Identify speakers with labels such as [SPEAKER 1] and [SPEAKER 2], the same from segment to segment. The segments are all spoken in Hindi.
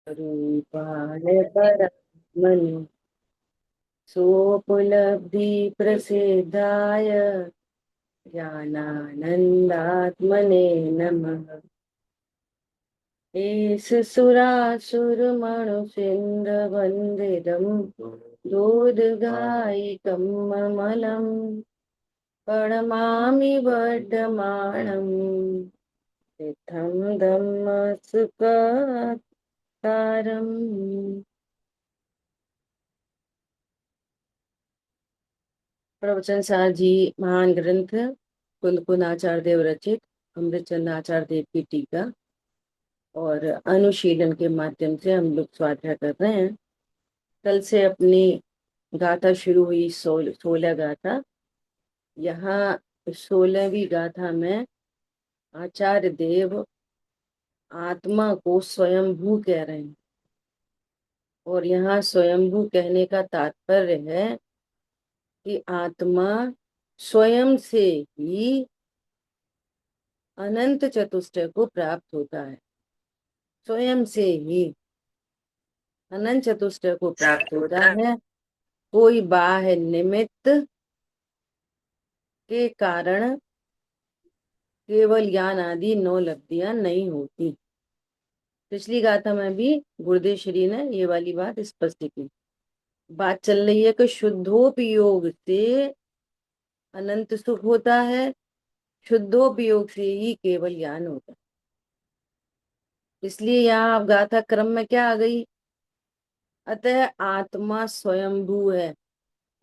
[SPEAKER 1] रूपाय परमनि सोपलब्धि प्रसिद्धाय ज्ञानानन्दात्मने नमः। एष सुरासुरमणुषेन्द्रवन्दितं दूदगायिकं ममलं प्रणमामि वर्धमानम् इत्थं धम्मसुखकारम्। प्रवचन सार जी महान ग्रंथ कुल कुल आचार्य देव रचित अमृतचंद आचार्य देव की टीका और अनुशीलन के माध्यम से हम लोग स्वाध्याय कर रहे हैं। कल से अपनी गाथा शुरू हुई 16 गाथा। यहाँ 16वीं गाथा में आचार्य देव आत्मा को स्वयंभू कह रहे हैं और यहाँ स्वयंभू कहने का तात्पर्य है कि आत्मा स्वयं से ही अनंत चतुष्टय को प्राप्त होता है। स्वयं से ही अनंत चतुष्टय को प्राप्त होता है। कोई बाह्य निमित्त के कारण केवल ज्ञान आदि 9 लब्धियां नहीं होती। पिछली गाथा में भी गुरुदेव श्री ने ये वाली बात स्पष्ट की। बात चल रही है कि शुद्धोपयोग से अनंत सुख होता है, शुद्धोपयोग से ही केवल ज्ञान होता है। इसलिए यहाँ अब गाथा क्रम में क्या आ गई, अतः आत्मा स्वयंभू है,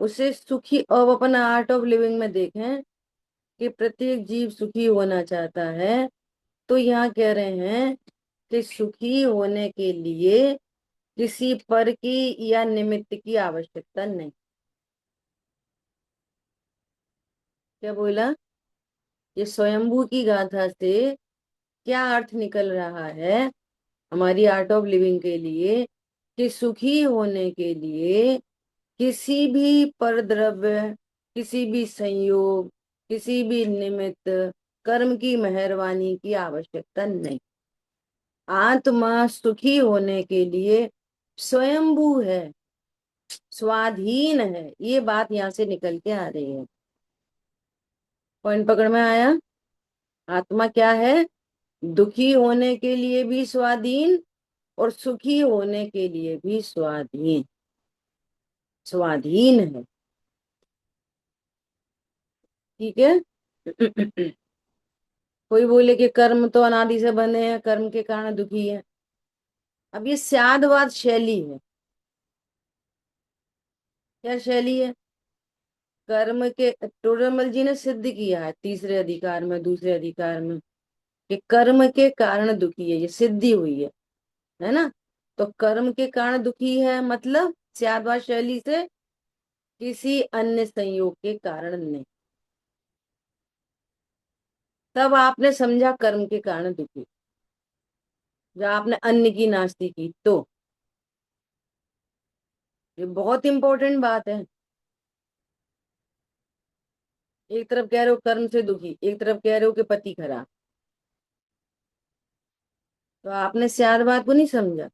[SPEAKER 1] उसे सुखी। अब अपना आर्ट ऑफ लिविंग में देखें कि प्रत्येक जीव सुखी होना चाहता है, तो यहाँ कह रहे हैं कि सुखी होने के लिए किसी पर की या निमित्त की आवश्यकता नहीं। क्या बोला? ये स्वयंभू की गाथा से क्या अर्थ निकल रहा है हमारी आर्ट ऑफ लिविंग के लिए, कि सुखी होने के लिए किसी भी परद्रव्य, किसी भी संयोग, किसी भी निमित्त, कर्म की मेहरबानी की आवश्यकता नहीं। आत्मा सुखी होने के लिए स्वयंभू है, स्वाधीन है। ये बात यहाँ से निकल के आ रही है। पॉइंट पकड़ में आया? आत्मा क्या है? दुखी होने के लिए भी स्वाधीन और सुखी होने के लिए भी स्वाधीन। स्वाधीन है, ठीक है। कोई बोले कि कर्म तो अनादि से बने हैं, कर्म के कारण दुखी है। अब ये स्यादवाद शैली है। क्या शैली है? कर्म के टोडरमल जी ने सिद्ध किया है तीसरे अधिकार में, दूसरे अधिकार में, कि कर्म के कारण दुखी है। ये सिद्धि हुई है ना। तो कर्म के कारण दुखी है मतलब स्यादवाद शैली से किसी अन्य संयोग के कारण नहीं। तब आपने समझा कर्म के कारण दुखी, जब आपने अन्न की नास्ती की तो। ये बहुत इंपॉर्टेंट बात है। एक तरफ कह रहे हो कर्म से दुखी, एक तरफ कह रहे हो कि पति खराब, तो आपने स्याद बात को नहीं समझा।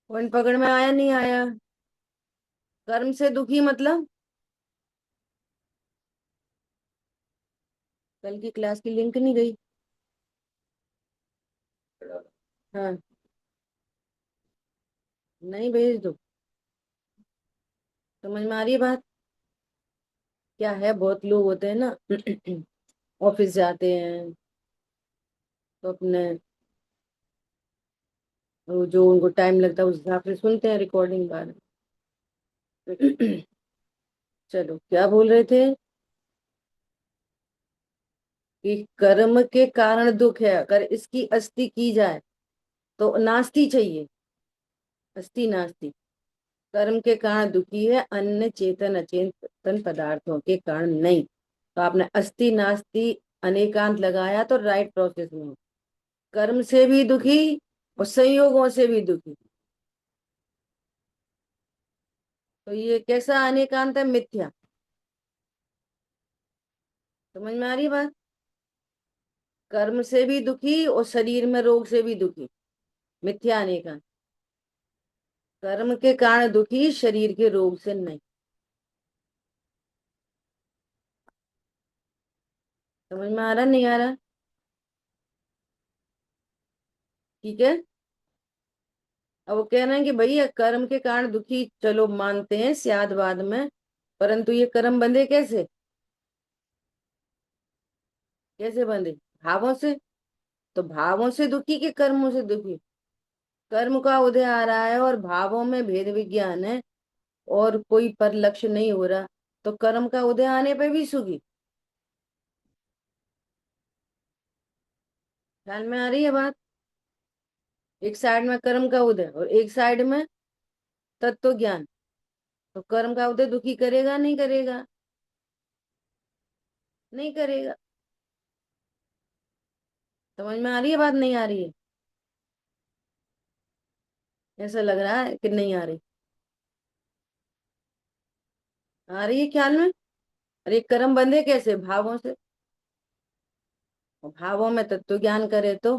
[SPEAKER 1] पॉइंट पकड़ में आया नहीं आया? कर्म से दुखी मतलब कल की क्लास की लिंक नहीं गई? हाँ, नहीं भेज दो। समझ में आ रही है बात? क्या है, बहुत लोग होते हैं ना ऑफिस जाते हैं तो अपने वो जो उनको टाइम लगता है उस हिसाब से सुनते हैं रिकॉर्डिंग बार। चलो, क्या बोल रहे थे? कि कर्म के कारण दुख है, अगर इसकी अस्थि की जाए तो नास्ती चाहिए। अस्थि नास्ती। कर्म के कारण दुखी है, अन्य चेतन अचेतन पदार्थों के कारण नहीं। तो आपने अस्थि नास्ति अनेकांत लगाया तो राइट प्रोसेस में हो। कर्म से भी दुखी और संयोगों से भी दुखी। तो ये कैसा अनेकांत है? मिथ्या। समझ में आ रही बात? कर्म से भी दुखी और शरीर में रोग से भी दुखी। मिथ्या अनेका। कर्म के कारण दुखी, शरीर के रोग से नहीं। समझ में आ रहा नहीं आ रहा? ठीक है। अब वो कह रहे हैं कि भैया कर्म के कारण दुखी चलो मानते हैं सियाद बाद में, परंतु ये कर्म बंधे कैसे? कैसे बंधे? भावों से। तो भावों से दुखी कि कर्मों से दुखी? कर्म का उदय आ रहा है और भावों में भेद विज्ञान है और कोई पर लक्ष्य नहीं हो रहा, तो कर्म का उदय आने पे भी सुखी। ख्याल में आ रही है बात? एक साइड में कर्म का उदय और एक साइड में तत्व ज्ञान। तो कर्म का उदय दुखी करेगा नहीं करेगा? नहीं करेगा। समझ में आ रही है बात नहीं आ रही है? ऐसा लग रहा है कि नहीं आ रही। आ रही है ख्याल में? अरे कर्म बंधे कैसे? भावों से। और भावों में तत्व ज्ञान करे तो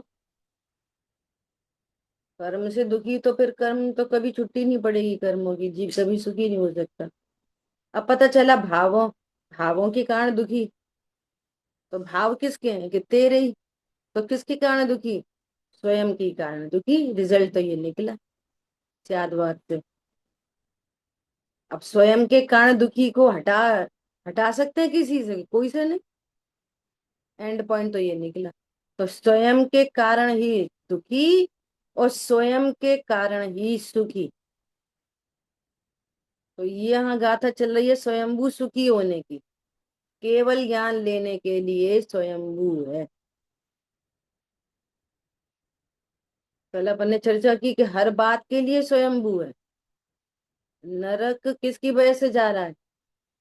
[SPEAKER 1] कर्म से दुखी, तो फिर कर्म तो कभी छुट्टी नहीं पड़ेगी, कर्मों की जीव कभी सुखी नहीं हो सकता। अब पता चला भावों, भावों के कारण दुखी। तो भाव किसके हैं? कि तेरे ही। तो किसके कारण दुखी? स्वयं के कारण दुखी। रिजल्ट तो ये निकला सियाद बात से। अब स्वयं के कारण दुखी को हटा हटा सकते हैं किसी से? कोई से नहीं। एंड पॉइंट तो ये निकला। तो स्वयं के कारण ही दुखी और स्वयं के कारण ही सुखी। तो ये यहाँ गाथा चल रही है स्वयंभू सुखी होने की। केवल ज्ञान लेने के लिए स्वयंभू है। कल अपन ने चर्चा की कि हर बात के लिए स्वयंभू है। नरक किसकी वजह से जा रहा है?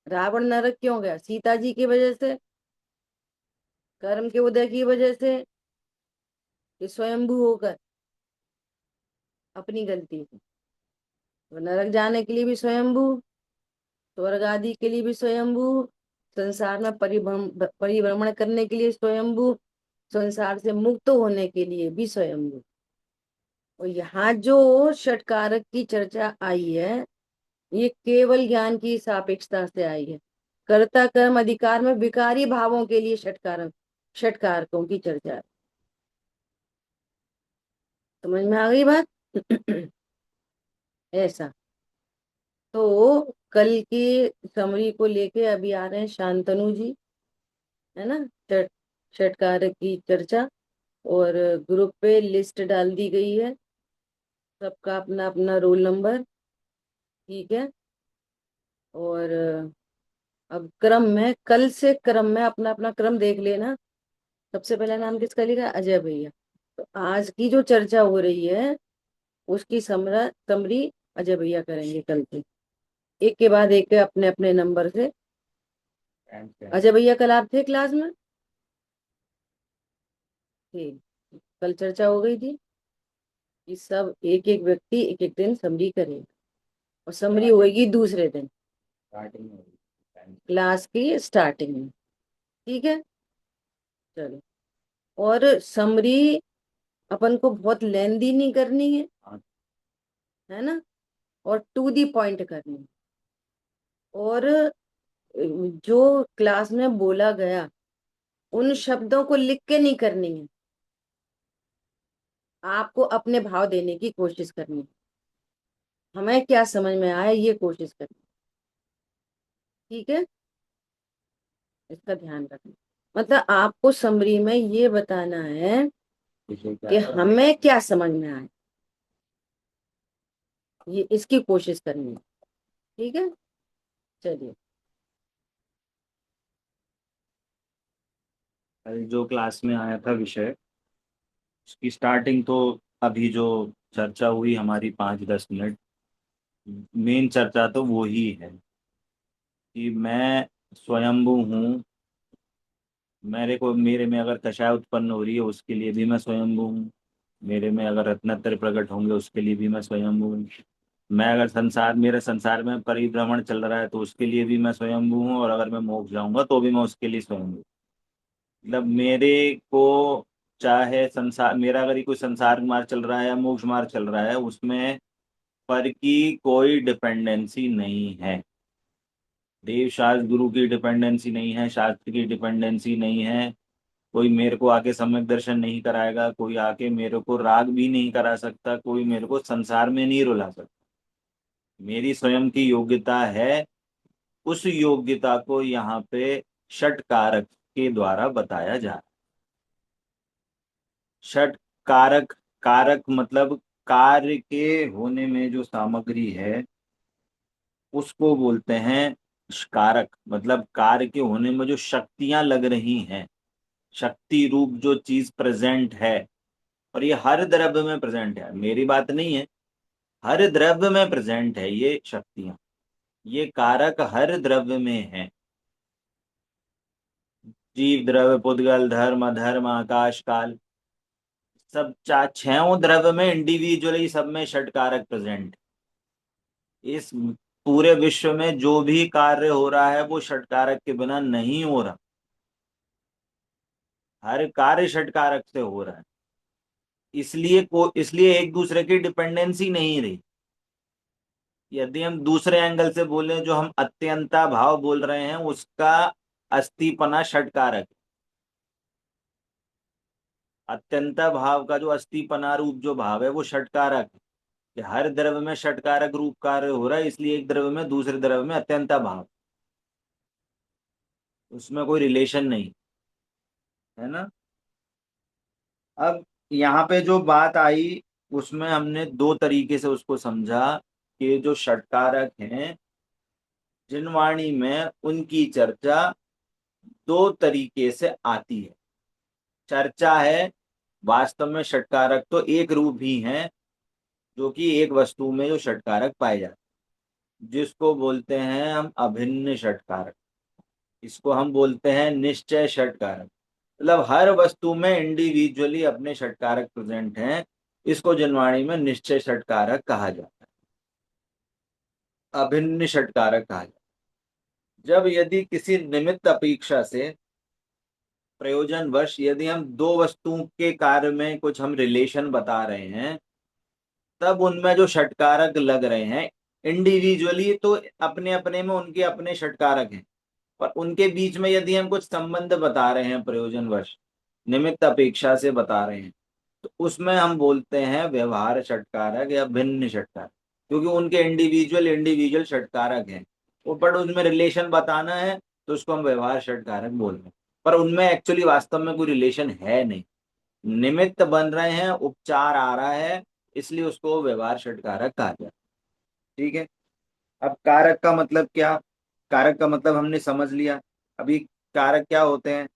[SPEAKER 1] रावण नरक क्यों गया? सीता जी की वजह से, कर्म के उदय की वजह से, कि स्वयंभू होकर अपनी गलती से? तो नरक जाने के लिए भी स्वयंभू, स्वर्ग आदि के लिए भी स्वयंभू, संसार में परिभ्रमण करने के लिए स्वयंभू, संसार से मुक्त होने के लिए भी स्वयंभू। और यहाँ जो षटकारक की चर्चा आई है, ये केवल ज्ञान की सापेक्षता से आई है। कर्ता कर्म अधिकार में विकारी भावों के लिए षटकारक, षटकारकों की चर्चा है। समझ में आ गई बात? ऐसा। तो कल की समरी को लेके अभी आ रहे हैं शांतनु जी, है ना? षट षटकारक की चर्चा। और ग्रुप पे लिस्ट डाल दी गई है, सबका अपना अपना रोल नंबर। ठीक है। और अब क्रम में, कल से क्रम में अपना अपना क्रम देख लेना। सबसे पहला नाम किसका लिखा? अजय भैया। तो आज की जो चर्चा हो रही है उसकी समरी अजय भैया करेंगे कल से, एक के बाद एक के अपने अपने नंबर से। अजय भैया कल आप थे क्लास में? थे। कल चर्चा हो गई थी कि सब एक एक व्यक्ति एक एक दिन समरी करेगा, और समरी होगी दूसरे दिन क्लास की स्टार्टिंग में। ठीक है। चलो। और समरी अपन को बहुत लेंदी नहीं करनी है ना? और टू दी पॉइंट करनी है। और जो क्लास में बोला गया उन शब्दों को लिख के नहीं करनी है, आपको अपने भाव देने की कोशिश करनी है। हमें क्या समझ में आया ये कोशिश करनी। ठीक है। इसका ध्यान रखना। मतलब आपको समरी में ये बताना है कि हमें क्या समझ में आए, ये इसकी कोशिश करनी है। ठीक है। चलिए।
[SPEAKER 2] कल जो क्लास में आया था विषय, उसकी स्टार्टिंग तो अभी जो चर्चा हुई हमारी 5-10 मिनट, मेन चर्चा तो वो ही है कि मैं स्वयंभू हूँ। मेरे में अगर कषाय उत्पन्न हो रही है उसके लिए भी मैं स्वयंभू हूँ। मेरे में अगर रत्नत्र प्रकट होंगे उसके लिए भी मैं स्वयंभू हूँ। मैं अगर मेरे संसार में परिभ्रमण चल रहा है तो उसके लिए भी मैं स्वयंभू हूँ, और अगर मैं मोक्ष जाऊंगा तो भी मैं उसके लिए स्वयंभू हूँ। मतलब मेरे को, चाहे संसार मेरा अगर ये कोई संसार मार्ग चल रहा है या मोक्ष मार्ग चल रहा है, उसमें पर की कोई डिपेंडेंसी नहीं है। देव शास्त्र गुरु की डिपेंडेंसी नहीं है, शास्त्र की डिपेंडेंसी नहीं है। कोई मेरे को आके सम्यक दर्शन नहीं कराएगा, कोई आके मेरे को राग भी नहीं करा सकता, कोई मेरे को संसार में नहीं रुला सकता। मेरी स्वयं की योग्यता है। उस योग्यता को यहाँ पे षट कारक के द्वारा बताया जा रहा है। षट कारक, कारक मतलब कार्य के होने में जो सामग्री है उसको बोलते हैं कारक। मतलब कार्य के होने में जो शक्तियां लग रही हैं, शक्ति रूप जो चीज प्रेजेंट है, और ये हर द्रव्य में प्रेजेंट है, मेरी बात नहीं है, हर द्रव्य में प्रेजेंट है ये शक्तियां। ये कारक हर द्रव्य में है। जीव, द्रव्य, पुद्गल, धर्म, अधर्म, आकाश, काल, सब छहों द्रव्य में इंडिविजुअली सब में षट कारक प्रेजेंट। इस पूरे विश्व में जो भी कार्य हो रहा है वो षट कारक के बिना नहीं हो रहा। हर कार्य षट कारक से हो रहा है। इसलिए एक दूसरे की डिपेंडेंसी नहीं रही। यदि हम दूसरे एंगल से बोलें, जो हम अत्यंता भाव बोल रहे हैं उसका अस्थिपना षट कारक है। अत्यंता भाव का जो अस्थिपना रूप जो भाव है वो षट कारक है। कि हर द्रव्य में षट कारक रूप कार्य हो रहा है, इसलिए एक द्रव्य में दूसरे द्रव्य में अत्यंता भाव, उसमें कोई रिलेशन नहीं है ना। अब यहाँ पे जो बात आई उसमें हमने दो तरीके से उसको समझा कि जो षटकारक हैं जिनवाणी में उनकी चर्चा दो तरीके से आती है। चर्चा है, वास्तव में षटकारक तो एक रूप ही है, जो कि एक वस्तु में जो षटकारक पाए जाते हैं, जिसको बोलते हैं हम अभिन्न षटकारक। इसको हम बोलते हैं निश्चय षटकारक। मतलब हर वस्तु में इंडिविजुअली अपने षटकारक प्रेजेंट हैं। इसको जनवाणी में निश्चय षटकारक कहा जाता है, अभिन्न षटकारक कहा जाता है। जब यदि किसी निमित्त अपेक्षा से प्रयोजनवश यदि हम दो वस्तुओं के कार्य में कुछ हम रिलेशन बता रहे हैं, तब उनमें जो षटकारक लग रहे हैं इंडिविजुअली तो अपने अपने में उनके अपने षटकारक हैं, पर उनके बीच में यदि हम कुछ संबंध बता रहे हैं प्रयोजनवश, निमित्त अपेक्षा से बता रहे हैं, तो उसमें हम बोलते हैं व्यवहार षटकारक या भिन्न षटकारक। क्योंकि उनके इंडिविजुअल इंडिविजुअल षटकारक हैं, वो बट उनमें रिलेशन बताना है तो उसको हम व्यवहार षटकारक बोल रहे हैं। पर उनमें एक्चुअली वास्तव में कोई रिलेशन है नहीं, निमित्त बन रहे हैं, उपचार आ रहा है, इसलिए उसको व्यवहार षटकारक कहा जाता है। ठीक है। अब कारक का मतलब क्या? कारक का मतलब हमने समझ लिया। अभी कारक क्या होते हैं?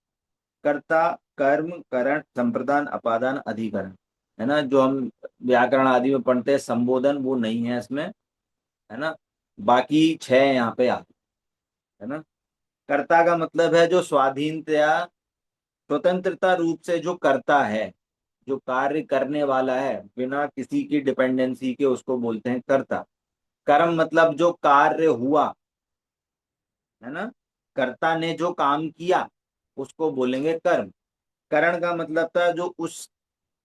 [SPEAKER 2] कर्ता, कर्म, करण, संप्रदान, अपादान, अधिकरण, है ना, जो हम व्याकरण आदि में पढ़ते हैं। संबोधन वो नहीं है इसमें, है ना। बाकी छह यहाँ पे आते है ना। कर्ता का मतलब है जो स्वाधीनतया, स्वतंत्रता रूप से जो करता है, जो कार्य करने वाला है बिना किसी की डिपेंडेंसी के, उसको बोलते हैं कर्ता। कर्म मतलब जो कार्य हुआ, है ना, कर्ता ने जो काम किया उसको बोलेंगे कर्म। करण का मतलब था जो उस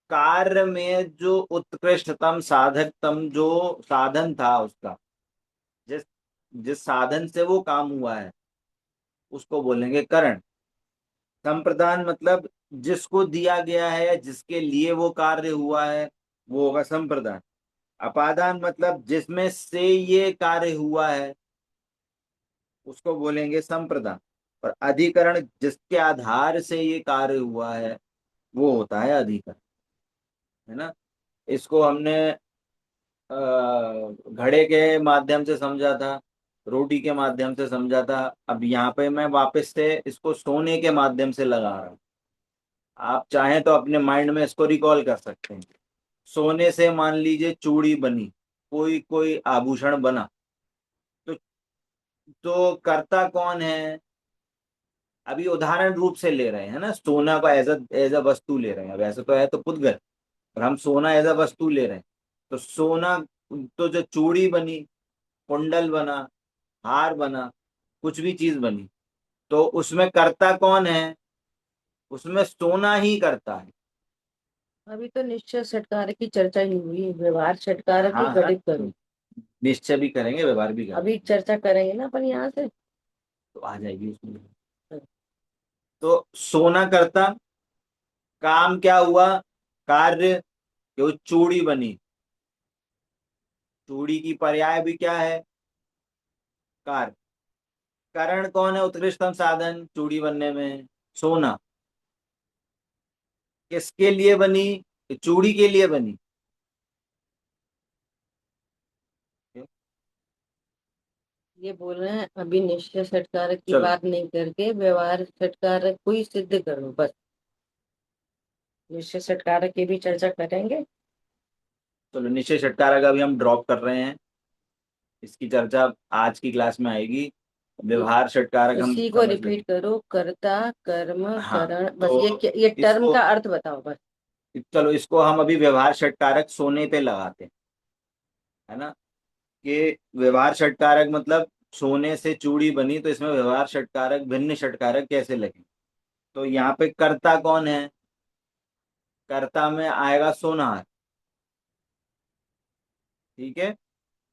[SPEAKER 2] कार्य में जो उत्कृष्टतम साधकतम जो साधन था उसका, जिस जिस साधन से वो काम हुआ है उसको बोलेंगे करण। संप्रदान मतलब जिसको दिया गया है या जिसके लिए वो कार्य हुआ है वो होगा संप्रदान। अपादान मतलब जिसमें से ये कार्य हुआ है उसको बोलेंगे संप्रदान। और अधिकरण जिसके आधार से ये कार्य हुआ है वो होता है अधिकरण, है ना। इसको हमने घड़े के माध्यम से समझा था, रोटी के माध्यम से समझा था। अब यहाँ पे मैं वापस से इसको सोने के माध्यम से लगा रहा हूँ। आप चाहें तो अपने माइंड में इसको रिकॉल कर सकते हैं। सोने से मान लीजिए चूड़ी बनी, कोई कोई आभूषण बना, तो करता कौन है? अभी उदाहरण रूप से ले रहे हैं ना, सोना को एज अ वस्तु ले रहे हैं। वैसे तो है तो पुद्गल, पर हम सोना एज अ वस्तु ले रहे हैं। तो सोना, तो जो चूड़ी बनी, कुंडल बना, हार बना, कुछ भी चीज बनी, तो उसमें कर्ता कौन है? उसमें सोना ही करता है।
[SPEAKER 1] अभी तो निश्चय षटकार की चर्चा ही हुई, व्यवहार षटकार की
[SPEAKER 2] हाँ हाँ,
[SPEAKER 1] गणित करो।
[SPEAKER 2] निश्चय भी करेंगे, व्यवहार भी करेंगे।
[SPEAKER 1] अभी चर्चा करेंगे ना अपन यहाँ से।
[SPEAKER 2] तो आ जाएगी उसमें। तो सोना करता, काम क्या हुआ, कार्य, कि वो चूड़ी बनी। चूड़ी की पर्याय भी क्या है, कार्य। कारण कौन है उत्कृष्टतम साधन चूड़ी बनने में, सोना। किसके लिए बनी, ये चूड़ी के लिए बनी।
[SPEAKER 1] ये बोल रहे हैं अभी निश्चय षटकार की
[SPEAKER 2] चलो,
[SPEAKER 1] बात नहीं करके व्यवहार षटकार को ही सिद्ध करो बस। निश्चय षटकार की भी चर्चा करेंगे।
[SPEAKER 2] चलो निश्चय षटकार का भी हम ड्रॉप कर रहे हैं, इसकी चर्चा आज की क्लास में आएगी।
[SPEAKER 1] इ-
[SPEAKER 2] व्यवहार षटकारक हम
[SPEAKER 1] इसी को
[SPEAKER 2] समझ
[SPEAKER 1] रिपीट
[SPEAKER 2] लेंगे।
[SPEAKER 1] करो, कर्ता कर्म
[SPEAKER 2] हाँ,
[SPEAKER 1] करण, बस
[SPEAKER 2] तो
[SPEAKER 1] ये टर्म
[SPEAKER 2] इसको,
[SPEAKER 1] का अर्थ बताओ बस।
[SPEAKER 2] चलो इसको हम अभी व्यवहार षटकारक सोने पे लगाते हैं, है ना। कि व्यवहार षटकारक मतलब सोने से चूड़ी बनी, तो इसमें व्यवहार षटकारक भिन्न षटकारक कैसे लगे। तो यहाँ पे कर्ता कौन है, कर्ता में आएगा सोनार। ठीक है,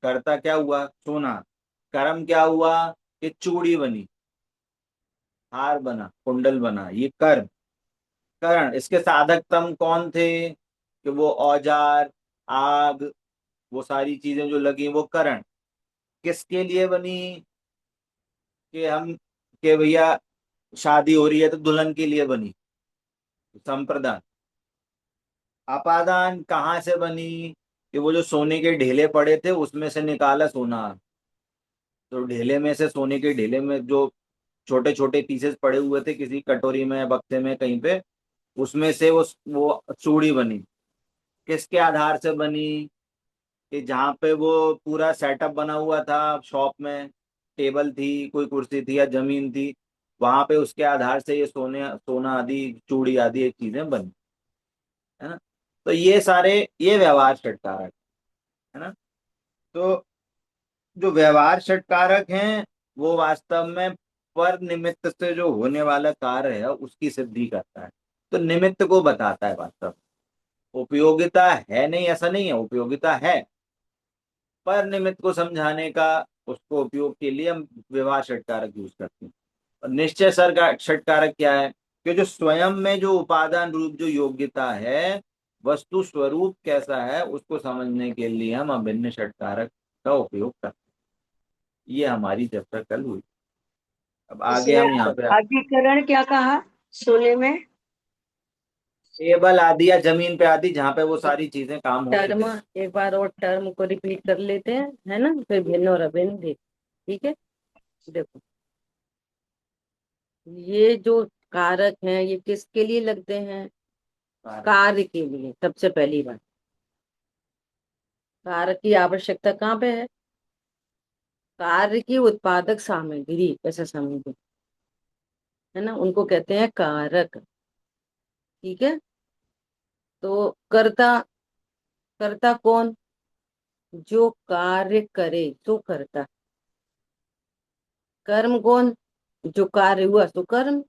[SPEAKER 2] कर्ता क्या हुआ, सोनार। कर्म क्या हुआ, कि चूड़ी बनी, हार बना, कुंडल बना, ये कर्म। करण, इसके साधक तम कौन थे, कि वो औजार, आग, वो सारी चीजें जो लगी वो करण। किसके लिए बनी, कि हम, कि भैया शादी हो रही है तो दुल्हन के लिए बनी, संप्रदान। अपादान कहाँ से बनी, कि वो जो सोने के ढेले पड़े थे उसमें से निकाला सोना। तो ढेले में से, सोने के ढेले में जो छोटे छोटे पीसेस पड़े हुए थे किसी कटोरी में, बक्से में, कहीं पे, उसमें से वो चूड़ी बनी। किसके आधार से बनी, कि जहाँ पे वो पूरा सेटअप बना हुआ था शॉप में, टेबल थी, कोई कुर्सी थी या जमीन थी, वहां पे उसके आधार से ये सोना आदि, चूड़ी आदि ये चीजें बनी, है ना। तो ये सारे, ये व्यवहार षटकारक है ना। तो जो व्यवहार षटकारक हैं वो वास्तव में पर निमित्त से जो होने वाला कार्य है उसकी सिद्धि करता है। तो निमित्त को बताता है वास्तव में। उपयोगिता है नहीं, ऐसा नहीं है, उपयोगिता है, पर निमित्त को समझाने का, उसको उपयोग के लिए हम व्यवहार षटकारक यूज करते हैं। और निश्चय षटकारक क्या है, कि जो स्वयं में जो उपादान रूप जो योग्यता है, वस्तु स्वरूप कैसा है उसको समझने के लिए हम अभिन्न षटकारक का उपयोग करते हैं। ये हमारी चर्चा कल हुई। अब आगे
[SPEAKER 3] इसमें
[SPEAKER 2] हम यहाँ पे
[SPEAKER 3] अधिकरण क्या कहा सोने में?
[SPEAKER 2] टेबल आदि या जमीन पे आदि, जहाँ पे वो सारी चीजें काम होती
[SPEAKER 1] टर्म
[SPEAKER 2] थी।
[SPEAKER 1] एक बार और टर्म को रिपीट कर लेते हैं, है ना, फिर भिन्न और अभिन्न देख। ठीक है, देखो ये जो कारक हैं ये किसके लिए लगते हैं, कार्य के लिए। सबसे पहली बात, कारक की आवश्यकता कहाँ पे है, कार्य की उत्पादक सामग्री ऐसा समझो, है ना, उनको कहते हैं कारक। ठीक है, तो कर्ता, कर्ता कौन, जो कार्य करे तो कर्ता। कर्म कौन, जो कार्य हुआ तो कर्म।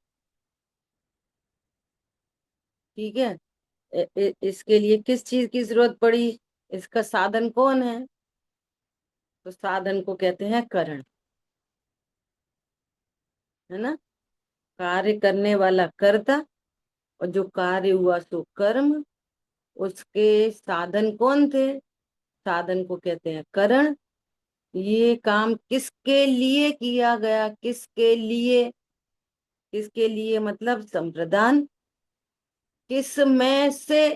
[SPEAKER 1] ठीक है, इसके लिए किस चीज की जरूरत पड़ी, इसका साधन कौन है, तो साधन को कहते हैं करण, है ना। कार्य करने वाला कर्ता, और जो कार्य हुआ सो कर्म। उसके साधन कौन थे, साधन को कहते हैं करण। ये काम किसके लिए किया गया, किसके लिए, किसके लिए मतलब संप्रदान, किस में से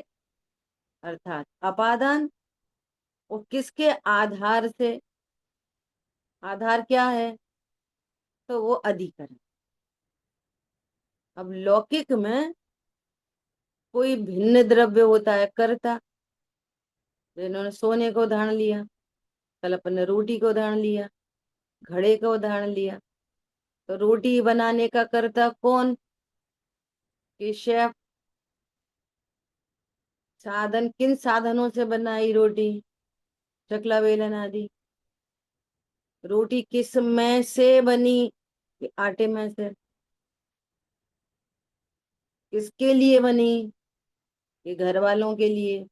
[SPEAKER 1] अर्थात अपादान, और किसके आधार से, आधार क्या है, तो वो अधिकरण। अब लौकिक में कोई भिन्न द्रव्य होता है कर्ता, तो इन्होंने सोने को उदाहरण लिया, कल अपन ने रोटी को उदाहरण लिया, घड़े का उदाहरण लिया। तो रोटी बनाने का कर्ता कौन, कि शेफ। साधन, किन साधनों से बनाई रोटी, चकला बेलन आदि। रोटी किस में से बनी, कि आटे में से, किसके लिए बनी? कि घर वालों के लिए,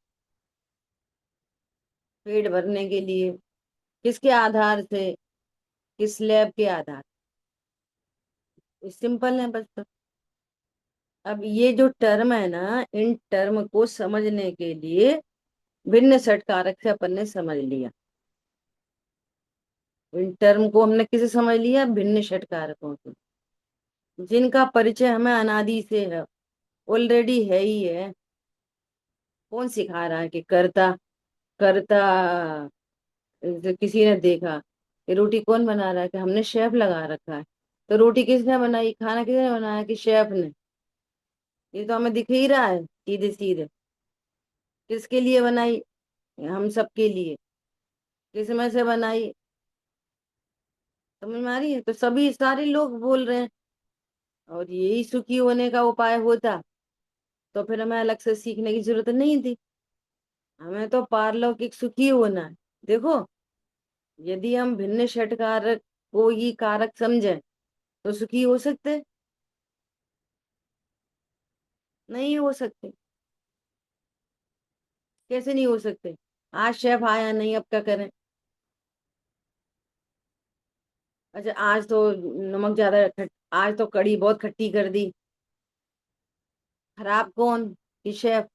[SPEAKER 1] पेट भरने के लिए? किसके आधार से? किस स्लैब के आधार? सिंपल है बस तो। अब ये जो टर्म है ना, इन टर्म को समझने के लिए भिन्न षट कारक से अपन ने समझ लिया। इन टर्म को हमने किसे समझ लिया? भिन्न षट कारकों से, जिनका परिचय हमें अनादि से है, ऑलरेडी है ही है। कौन सिखा रहा है कि कर्ता? कर्ता किसी ने देखा कि रोटी कौन बना रहा है, कि हमने शेफ लगा रखा है। तो रोटी किसने बनाई, खाना किसने बनाया? कि शेफ ने। ये तो हमें दिख ही रहा है सीधे सीधे। किसके लिए बनाई? हम सबके लिए। किस में से बनाई? समझ में आ रही है? तो सभी सारे लोग बोल रहे हैं, और यही सुखी होने का उपाय होता तो फिर हमें अलग से सीखने की जरूरत नहीं थी। हमें तो पारलौकिक सुखी होना है। देखो, यदि हम भिन्न षट कारक को ही कारक समझे तो सुखी हो सकते? नहीं हो सकते। कैसे नहीं हो सकते? आज शेफ आया नहीं, अब क्या करें? अच्छा, आज तो नमक ज्यादा आज तो कड़ी बहुत खट्टी कर दी। खराब कौन? कि शेफ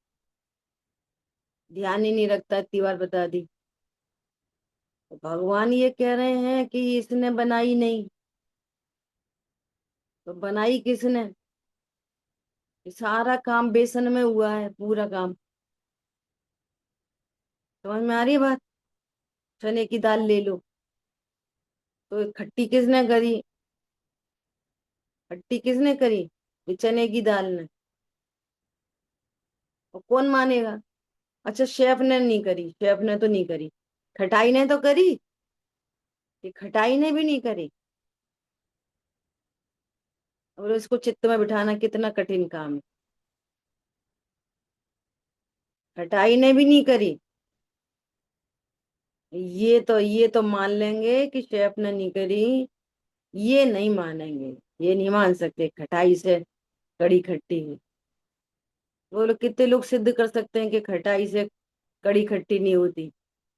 [SPEAKER 1] ध्यान ही नहीं रखता, इतनी बार बता दी। तो भगवान ये कह रहे हैं कि इसने बनाई नहीं, तो बनाई किसने? ये सारा काम बेसन में हुआ है, पूरा काम। समझ में आ रही है बात? चने की दाल ले लो, तो खट्टी किसने करी? खट्टी किसने करी? ये चने की दाल ने। और कौन मानेगा? अच्छा, शेफ ने नहीं करी, शेफ ने तो नहीं करी। खटाई ने तो करी? ये खटाई ने भी नहीं करी। और इसको चित्त में बिठाना कितना कठिन काम है। खटाई ने भी नहीं करी। ये तो मान लेंगे कि शेफ ने नहीं करी। ये नहीं मानेंगे, ये नहीं मान सकते खटाई से कड़ी खट्टी है। वो लोग कितने लोग सिद्ध कर सकते हैं कि खटाई से कड़ी खट्टी नहीं होती?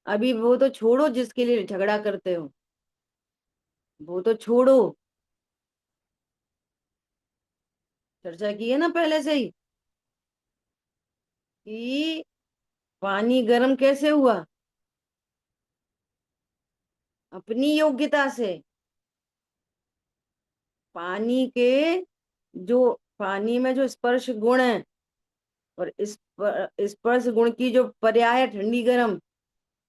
[SPEAKER 1] अभी वो तो छोड़ो जिसके लिए झगड़ा करते हो, वो तो छोड़ो। चर्चा की है ना पहले से ही कि पानी गर्म कैसे हुआ? अपनी योग्यता से। पानी के जो पानी में जो स्पर्श गुण है, और इस स्पर्श गुण की जो पर्याय है ठंडी गर्म,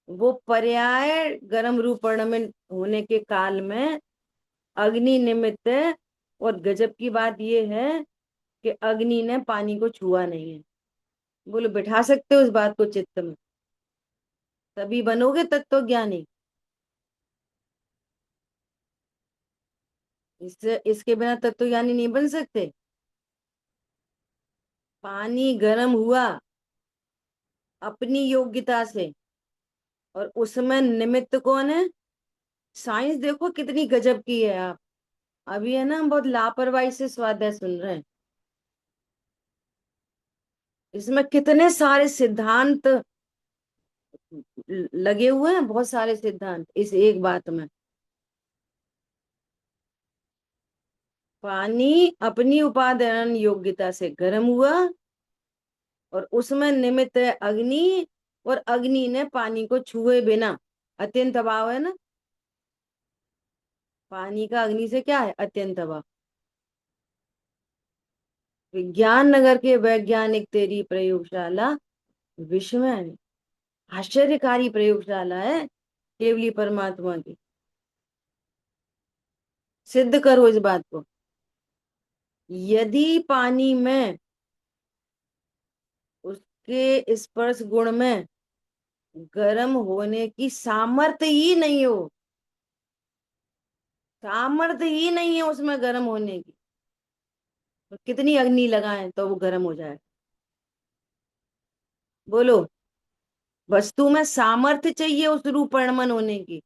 [SPEAKER 1] वो पर्याय गर्म रूपर्ण में होने के काल में अग्नि निमित्त है। और गजब की बात ये है कि अग्नि ने पानी को छुआ नहीं है। बोलो, बिठा सकते हो इस बात को चित्त में? तभी बनोगे तत्वज्ञानी। इससे इसके बिना तत्वज्ञानी नहीं बन सकते। पानी गर्म हुआ अपनी योग्यता से, और उसमें निमित्त कौन है? साइंस देखो कितनी गजब की है। आप अभी है ना, हम बहुत लापरवाही से स्वाध्याय सुन रहे हैं। इसमें कितने सारे सिद्धांत लगे हुए हैं, बहुत सारे सिद्धांत इस एक बात में। पानी अपनी उपादान योग्यता से गर्म हुआ, और उसमें निमित्त है अग्नि, और अग्नि ने पानी को छुए बिना, अत्यंत अभाव है ना। पानी का अग्नि से क्या है? अत्यंत अभाव। विज्ञान नगर के वैज्ञानिक तेरी प्रयोगशाला विश्व में आश्चर्यकारी प्रयोगशाला है केवली परमात्मा की। सिद्ध करो इस बात को। यदि पानी में उसके स्पर्श गुण में गर्म होने की सामर्थ्य ही नहीं हो, सामर्थ्य ही नहीं है उसमें गर्म होने की, तो कितनी अग्नि लगाएं तो वो गर्म हो जाए? बोलो। वस्तु में सामर्थ्य चाहिए उस रूपणमन होने की।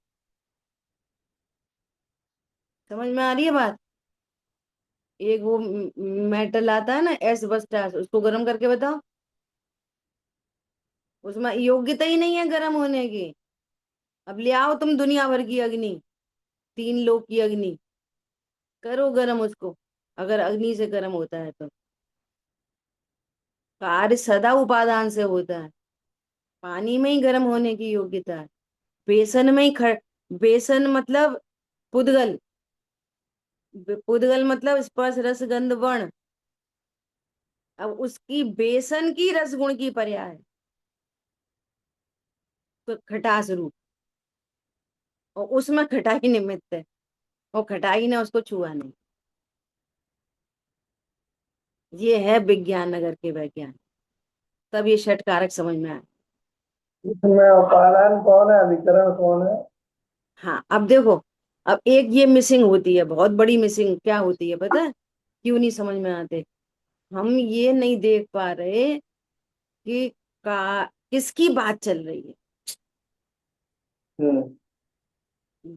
[SPEAKER 1] समझ में आ रही है बात? एक वो मेटल आता है ना, एस बस्टास, उसको गर्म करके बताओ। उसमें योग्यता ही नहीं है गर्म होने की। अब ले आओ तुम दुनिया भर की अग्नि, 3 लोक की अग्नि, करो गर्म उसको, अगर अग्नि से गर्म होता है तो। कार्य सदा उपादान से होता है। पानी में ही गर्म होने की योग्यता है। बेसन में ही बेसन मतलब पुद्गल, पुद्गल मतलब स्पर्श रस गंध वर्ण। अब उसकी बेसन की रस गुण की पर्याय है, तो खटास रूप, और उसमें खटाई निमित्त है, और खटाई ने उसको छुआ नहीं। ये है विज्ञान नगर के वैज्ञानिक, तब ये षट कारक समझ में आया।
[SPEAKER 4] इसमें उपादान कौन है, अधिकरण कौन है?
[SPEAKER 1] हाँ अब देखो, अब एक ये मिसिंग होती है, बहुत बड़ी मिसिंग क्या होती है पता है, क्यों नहीं समझ में आते? हम ये नहीं देख पा रहे कि किसकी बात चल रही है।
[SPEAKER 4] हम्म।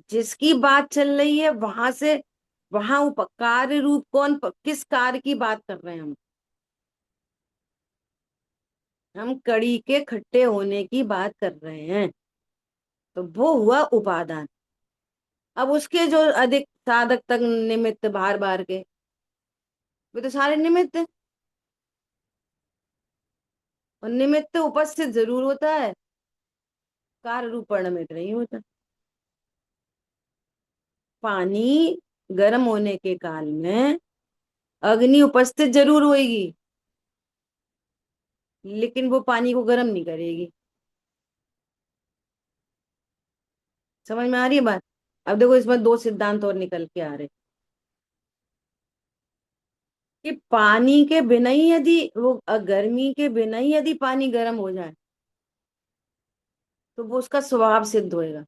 [SPEAKER 1] जिसकी बात चल रही है वहां से, वहां कार्य रूप कौन, किस कार्य की बात कर रहे हैं हम कड़ी के खट्टे होने की बात कर रहे हैं, तो वो हुआ उपादान। अब उसके जो अधिक साधक तक निमित्त बार बार के, वे तो सारे निमित्त हैं। और निमित्त उपस्थित जरूर होता है, कार्य रूप परिणमित नहीं होता। पानी गर्म होने के काल में अग्नि उपस्थित जरूर होगी, लेकिन वो पानी को गर्म नहीं करेगी। समझ में आ रही है बात? अब देखो इसमें 2 सिद्धांत और निकल के आ रहे, कि पानी के बिना ही यदि वो गर्मी के बिना ही यदि पानी गर्म हो जाए, तो वो उसका स्वभाव सिद्ध होएगा।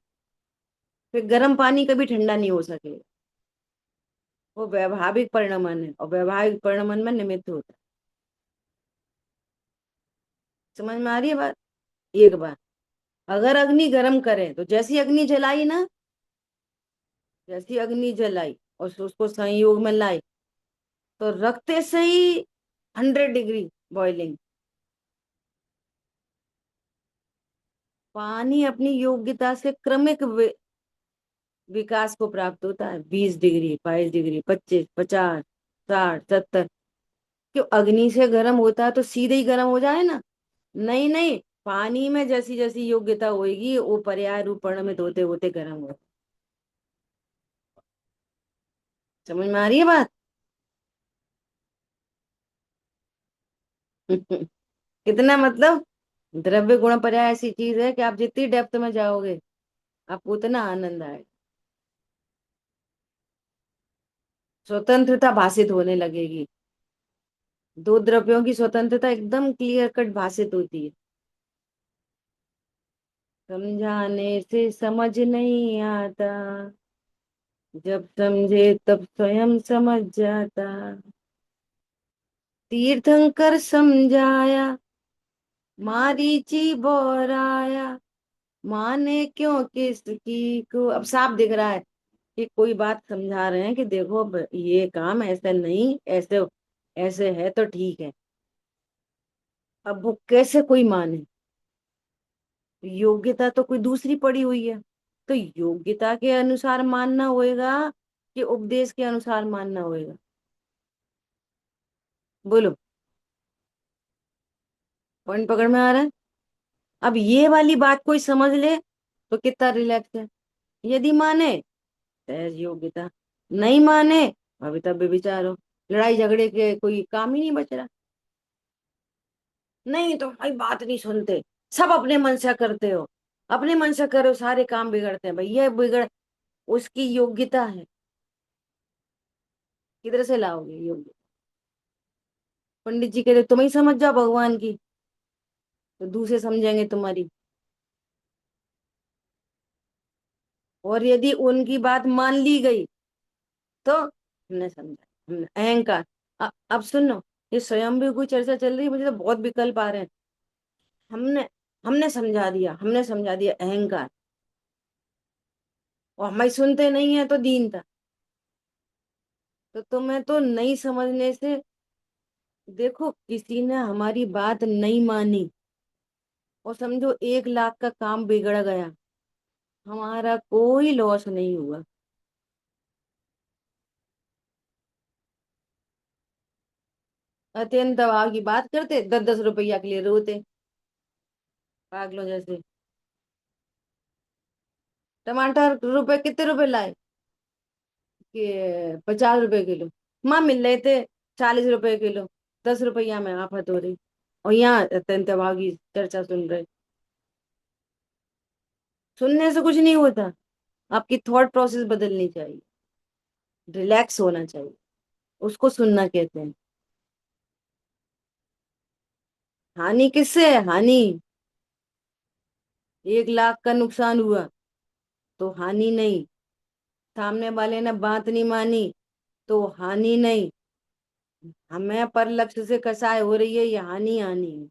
[SPEAKER 1] फिर गर्म पानी कभी ठंडा नहीं हो सकेगा। वो वैभाविक परिणमन है, और वैभाविक परिणमन में निमित्त होता है। समझ में आ रही है बात? एक बार अगर अग्नि गर्म करे, तो जैसी अग्नि जलाई ना, जैसी अग्नि जलाई और उसको संयोग में लाई, तो रखते से ही 100 डिग्री बॉइलिंग। पानी अपनी योग्यता से क्रमिक विकास को प्राप्त होता है, 20 डिग्री, 22 डिग्री, 25, 50, 60, 70। क्यों? अग्नि से गर्म होता है तो सीधे ही गर्म हो जाए ना? नहीं नहीं, पानी में जैसी जैसी योग्यता होगी वो पर्याय रूप परिणमित होते होते गर्म हो। समझ में आ रही है बात? कितना मतलब, द्रव्य गुण पर्याय ऐसी चीज है कि आप जितनी डेप्थ में जाओगे आपको उतना आनंद आएगा, स्वतंत्रता भाषित होने लगेगी। दो द्रव्यों की स्वतंत्रता एकदम क्लियर कट भाषित होती है। समझाने से समझ नहीं आता, जब समझे तब स्वयं समझ जाता। तीर्थंकर समझाया, मारीची बोराया, माने क्यों किसकी को। अब साफ दिख रहा है कि कोई बात समझा रहे हैं कि देखो ये काम ऐसे नहीं, ऐसे ऐसे है तो ठीक है। अब वो कैसे कोई माने? योग्यता तो कोई दूसरी पड़ी हुई है, तो योग्यता के अनुसार मानना होएगा कि उपदेश के अनुसार मानना होएगा? बोलो, पॉइंट पकड़ में आ रहा है? अब ये वाली बात कोई समझ ले तो कितना रिलैक्स है। यदि माने सहज योग्यता, नहीं माने अभी तब भी विचारो, लड़ाई झगड़े के कोई काम ही नहीं बच रहा। नहीं तो भाई बात नहीं सुनते, सब अपने मन से करते हो, अपने मन से करो सारे काम बिगड़ते हैं। भाई ये बिगड़, उसकी योग्यता है, किधर से लाओगे योग्य? पंडित जी कहते तुम ही समझ जाओ भगवान की, तो दूसरे समझेंगे तुम्हारी। और यदि उनकी बात मान ली गई तो हमने समझा, हमने अहंकार। अब सुनो, ये स्वयं भी कोई चर्चा चल रही है, मुझे तो बहुत विकल्प आ रहे हैं। हमने हमने समझा दिया, हमने समझा दिया अहंकार, और हमारी सुनते नहीं है तो दीनता। तो तुम्हें तो नहीं समझने से, देखो किसी ने हमारी बात नहीं मानी और समझो 1 लाख का काम बिगड़ गया, हमारा कोई लॉस नहीं हुआ। अत्यंत दबाव की बात करते, 10-10 रुपया के लिए रोते पागलों जैसे। टमाटर रुपए कितने रुपए लाए कि 50 रुपए किलो, माँ मिल रहे थे 40 रुपए किलो, 10 रुपया में आफत हो रही, और यहाँ अत्यंत दबाव की चर्चा सुन रहे। सुनने से कुछ नहीं होता, आपकी थॉट प्रोसेस बदलनी चाहिए, रिलैक्स होना चाहिए, उसको सुनना कहते हैं। हानि किससे है? हानि 1 लाख का नुकसान हुआ तो हानि नहीं, सामने वाले ने बात नहीं मानी तो हानि नहीं, हमें पर लक्ष्य से कसाई हो रही है, ये हानि हानि है।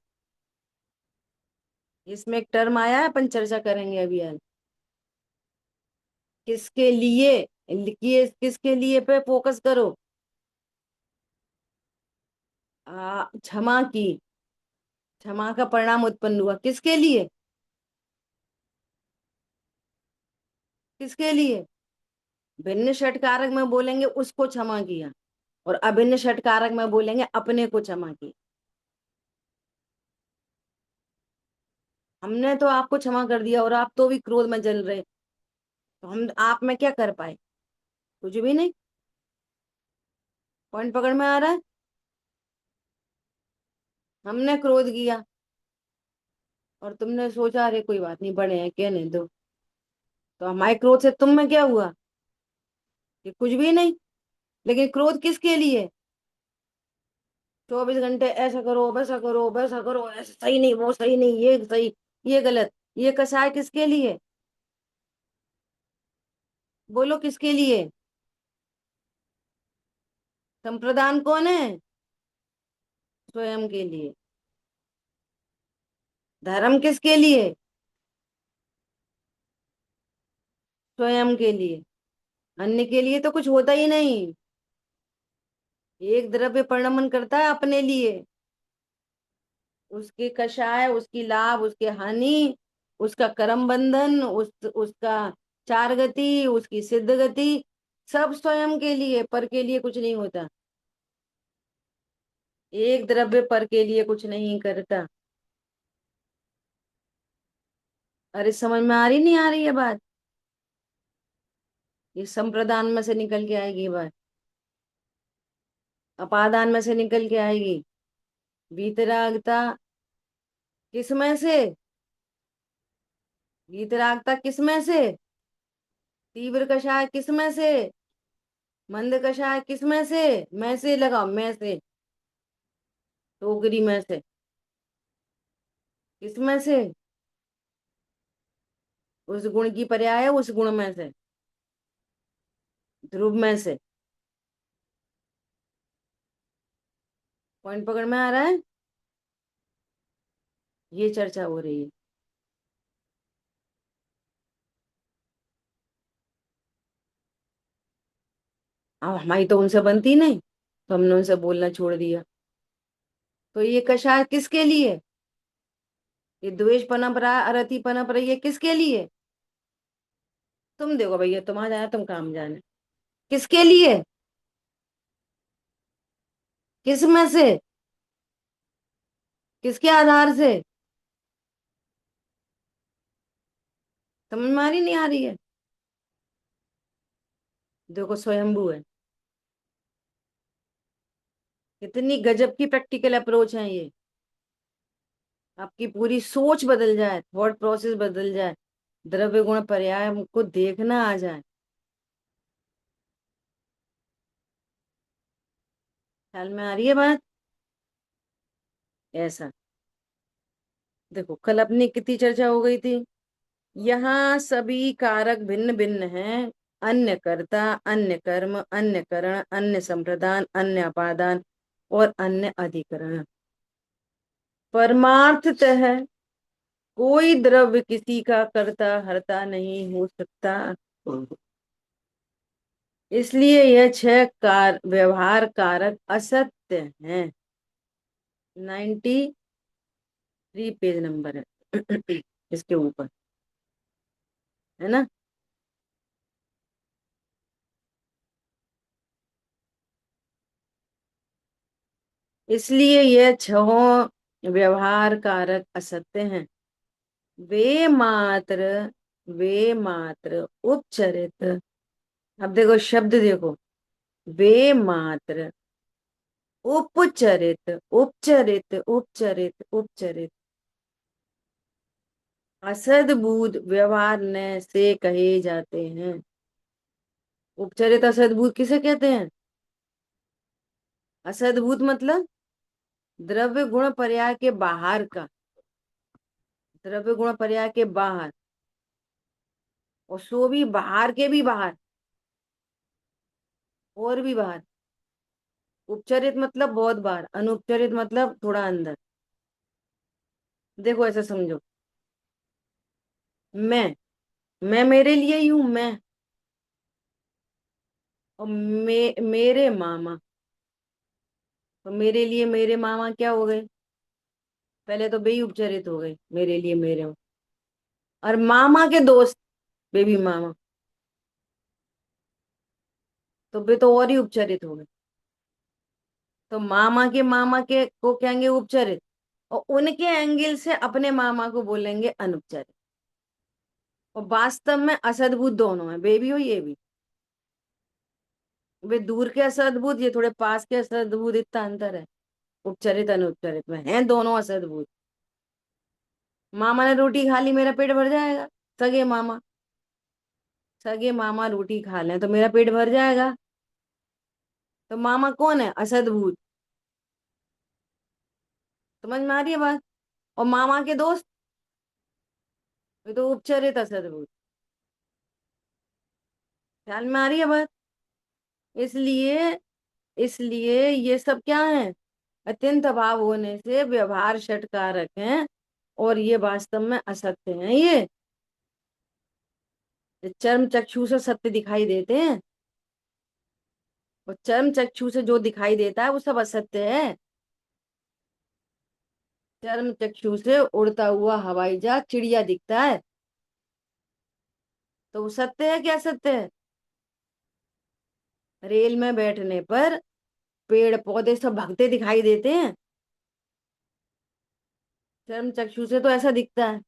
[SPEAKER 1] इसमें एक टर्म आया है, अपन चर्चा करेंगे अभी यार। किसके लिए लिखिए, किसके लिए पे फोकस करो। क्षमा की, क्षमा का परिणाम उत्पन्न हुआ किसके लिए? किसके लिए? भिन्न षटकारक में बोलेंगे उसको क्षमा किया, और अभिन्न षटकारक में बोलेंगे अपने को क्षमा किया। हमने तो आपको क्षमा कर दिया और आप तो भी क्रोध में जल रहे, तो हम आप में क्या कर पाए? कुछ भी नहीं। पॉइंट पकड़ में आ रहा है? हमने क्रोध किया और तुमने सोचा अरे कोई बात नहीं, बड़े हैं कहने दो, तो हमारे क्रोध से तुम में क्या हुआ? कि कुछ भी नहीं। लेकिन क्रोध किसके लिए? 24 घंटे ऐसा करो, वैसा करो, वैसा करो, ऐसा सही नहीं, वो सही नहीं, ये सही, ये गलत, ये कसाय किसके लिए? बोलो किसके लिए? संप्रदान कौन है? स्वयं के लिए। धर्म किसके लिए? स्वयं के लिए। अन्य के लिए तो कुछ होता ही नहीं। एक द्रव्य परिणमन करता है अपने लिए, उसके कषाय, उसकी लाभ, उसके हानि, उसका कर्म बंधन, उसका चार गति, उसकी सिद्ध गति, सब स्वयं के लिए, पर के लिए कुछ नहीं होता। एक द्रव्य पर के लिए कुछ नहीं करता। अरे समझ में आ रही नहीं आ रही है बात? ये संप्रदान में से निकल के आएगी बात, अपादान में से निकल के आएगी। वीतरागता किस में से? वीतरागता किस में से? तीव्र कषाय किस में से? मंद कषाय किस में से? मैं से लगाओ, मैं से, टोकरी में से, किस में से? उस गुण की पर्याय है, उस गुण में से, ध्रुव में से। पॉइंट पकड़ में आ रहा है? ये चर्चा हो रही है। अब हमारी तो उनसे बनती नहीं, तो हमने उनसे बोलना छोड़ दिया। तो ये कषाय किसके लिए? ये द्वेष पनप रहा है, अरति पनप रही है, किसके लिए? तुम देखो भैया, तुम्हारा जाना तुम काम जाने, किसके लिए? किस में से? किसके आधार से? समझ में आ रही नहीं आ रही है? देखो स्वयंभू है, कितनी गजब की प्रैक्टिकल अप्रोच है ये। आपकी पूरी सोच बदल जाए, थॉट प्रोसेस बदल जाए, द्रव्य गुण पर्याय को देखना आ जाए। ख्याल में आ रही है बात? ऐसा देखो, कल अपनी कितनी चर्चा हो गई थी। यहाँ सभी कारक भिन्न भिन्न हैं, अन्य कर्ता, अन्य कर्म, अन्य करण, अन्य संप्रदान, अन्य अपादान और अन्य अधिकरण। परमार्थतः कोई द्रव्य किसी का कर्ता हर्ता नहीं हो सकता। इसलिए यह छह व्यवहार कारक असत्य हैं। 93 पेज नंबर है इसके ऊपर, है ना। इसलिए यह छहों व्यवहार कारक असत्य हैं। वे मात्र वे मात्र उपचरित, अब देखो शब्द देखो, वे मात्र उपचरित उपचरित उपचरित उपचरित असद्भुत व्यवहार न से कहे जाते हैं। उपचरित असद्भुत किसे कहते हैं? असद्भुत मतलब द्रव्य गुण पर्याय के बाहर का, द्रव्य गुण पर्याय के बाहर, और सो भी बाहर के भी बाहर, और भी बाहर। उपचरित मतलब बहुत बाहर, अनुपचरित मतलब थोड़ा अंदर। देखो ऐसा समझो, मैं मैं मेरे लिए ही हूं मैं, और मेरे मामा, तो मेरे लिए मेरे मामा क्या हो गए? पहले तो बे ही उपचरित हो गए, मेरे लिए मेरे हो। और मामा के दोस्त, बेबी मामा, तो बे तो और ही उपचरित हो गए। तो मामा के को कहेंगे उपचरित, और उनके एंगल से अपने मामा को बोलेंगे अनुपचरित। और वास्तव में असद्भुत दोनों है, बेबी हो ये भी। वे दूर के असद्भुत, ये थोड़े पास के असद्भुत, इतना अंतर है उपचरित अनुपचरित में, है दोनों असद्भुत। मामा ने रोटी खा ली, मेरा पेट भर जाएगा। सगे मामा, सगे मामा रोटी खा लें तो मेरा पेट भर जाएगा। तो मामा कौन है? असद्भुत। समझ में आ रही है बात? और मामा के दोस्त, ये तो उपचरित असद्भुत। ख्याल में आ रही है बात? इसलिए इसलिए ये सब क्या है? अत्यंत अभाव होने से व्यवहार षटकारक हैं, और ये वास्तव में असत्य हैं। ये चर्म चक्षु से सत्य दिखाई देते हैं, और चर्म चक्षु से जो दिखाई देता है वो सब असत्य है। चर्म चक्षु से उड़ता हुआ हवाई जहाज, चिड़िया दिखता है, तो वो सत्य है क्या? सत्य है। रेल में बैठने पर पेड़ पौधे सब भगते दिखाई देते हैं, चर्म चक्षु से तो ऐसा दिखता है,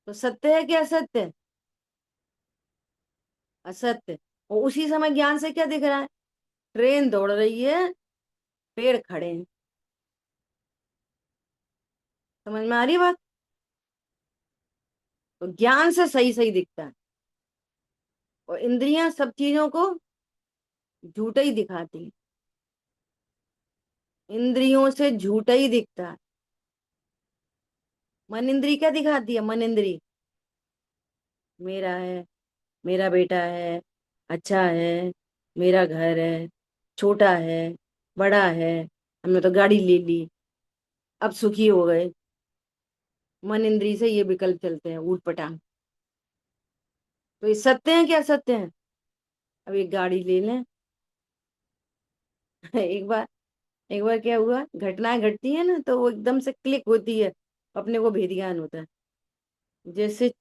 [SPEAKER 1] तो सत्य है क्या? असत्य है। असत्य। और उसी समय ज्ञान से क्या दिख रहा है? ट्रेन दौड़ रही है, पेड़ खड़े हैं। समझ में आ रही है बात? तो ज्ञान से सही सही दिखता है, और इंद्रियां सब चीजों को झूठा ही दिखाती है। इंद्रियों से झूठा ही दिखता है। मन इंद्री क्या दिखाती है? मन इंद्री मेरा है, मेरा बेटा है, अच्छा है, मेरा घर है, छोटा है, बड़ा है, हमने तो गाड़ी ले ली, अब सुखी हो गए। मन इंद्री से ये विकल्प चलते हैं ऊट पटांग। तो ये सत्य है क्या? सत्य है। अब एक गाड़ी ले लें एक बार, एक बार क्या हुआ, घटनाएं घटती है ना तो वो एकदम से क्लिक होती है, अपने को भेद ज्ञान होता है। जैसे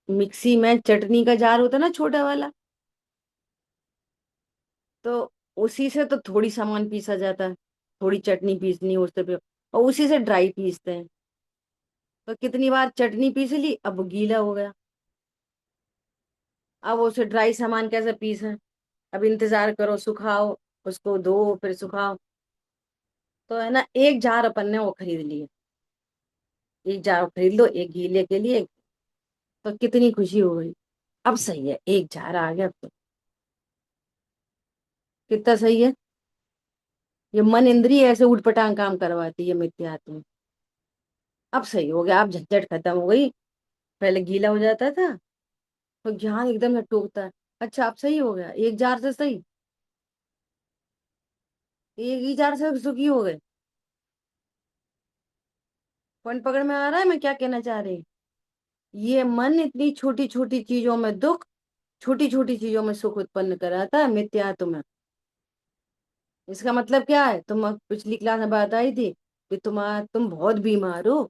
[SPEAKER 1] मिक्सी में चटनी का जार होता है ना, छोटा वाला, तो उसी से तो थोड़ी सामान पीसा जाता है, थोड़ी चटनी पीसनी हो उससे और उसी से ड्राई पीसते हैं। तो कितनी बार चटनी पीस ली, अब वो गीला हो गया, अब उसे ड्राई सामान कैसे पीसे? अब इंतजार करो, सुखाओ, उसको धो फिर सुखाओ। तो है ना, एक जार अपन ने वो खरीद लिया, एक जार खरीद लो एक गीले के लिए, तो कितनी खुशी हो गई। अब सही है, एक जार आ गया, अब तो कितना सही है। ये मन इंद्रिय ऐसे उठपटांग काम करवाती है मिथ्यात्व। अब सही हो गया, अब झंझट खत्म हो गई। पहले गीला हो जाता था, तो ज्ञान एकदम से टूटता है। अच्छा अब सही हो गया, एक जार से सही, एक ही जार से सुखी हो गए। पॉइंट पकड़ में आ रहा है मैं क्या कहना चाह रही? ये मन इतनी छोटी छोटी चीजों में दुख, छोटी छोटी चीजों में सुख उत्पन्न कराता है मिथ्यात्व में। इसका मतलब क्या है? तुम पिछली क्लास में बात आई थी कि तुम बहुत बीमार हो।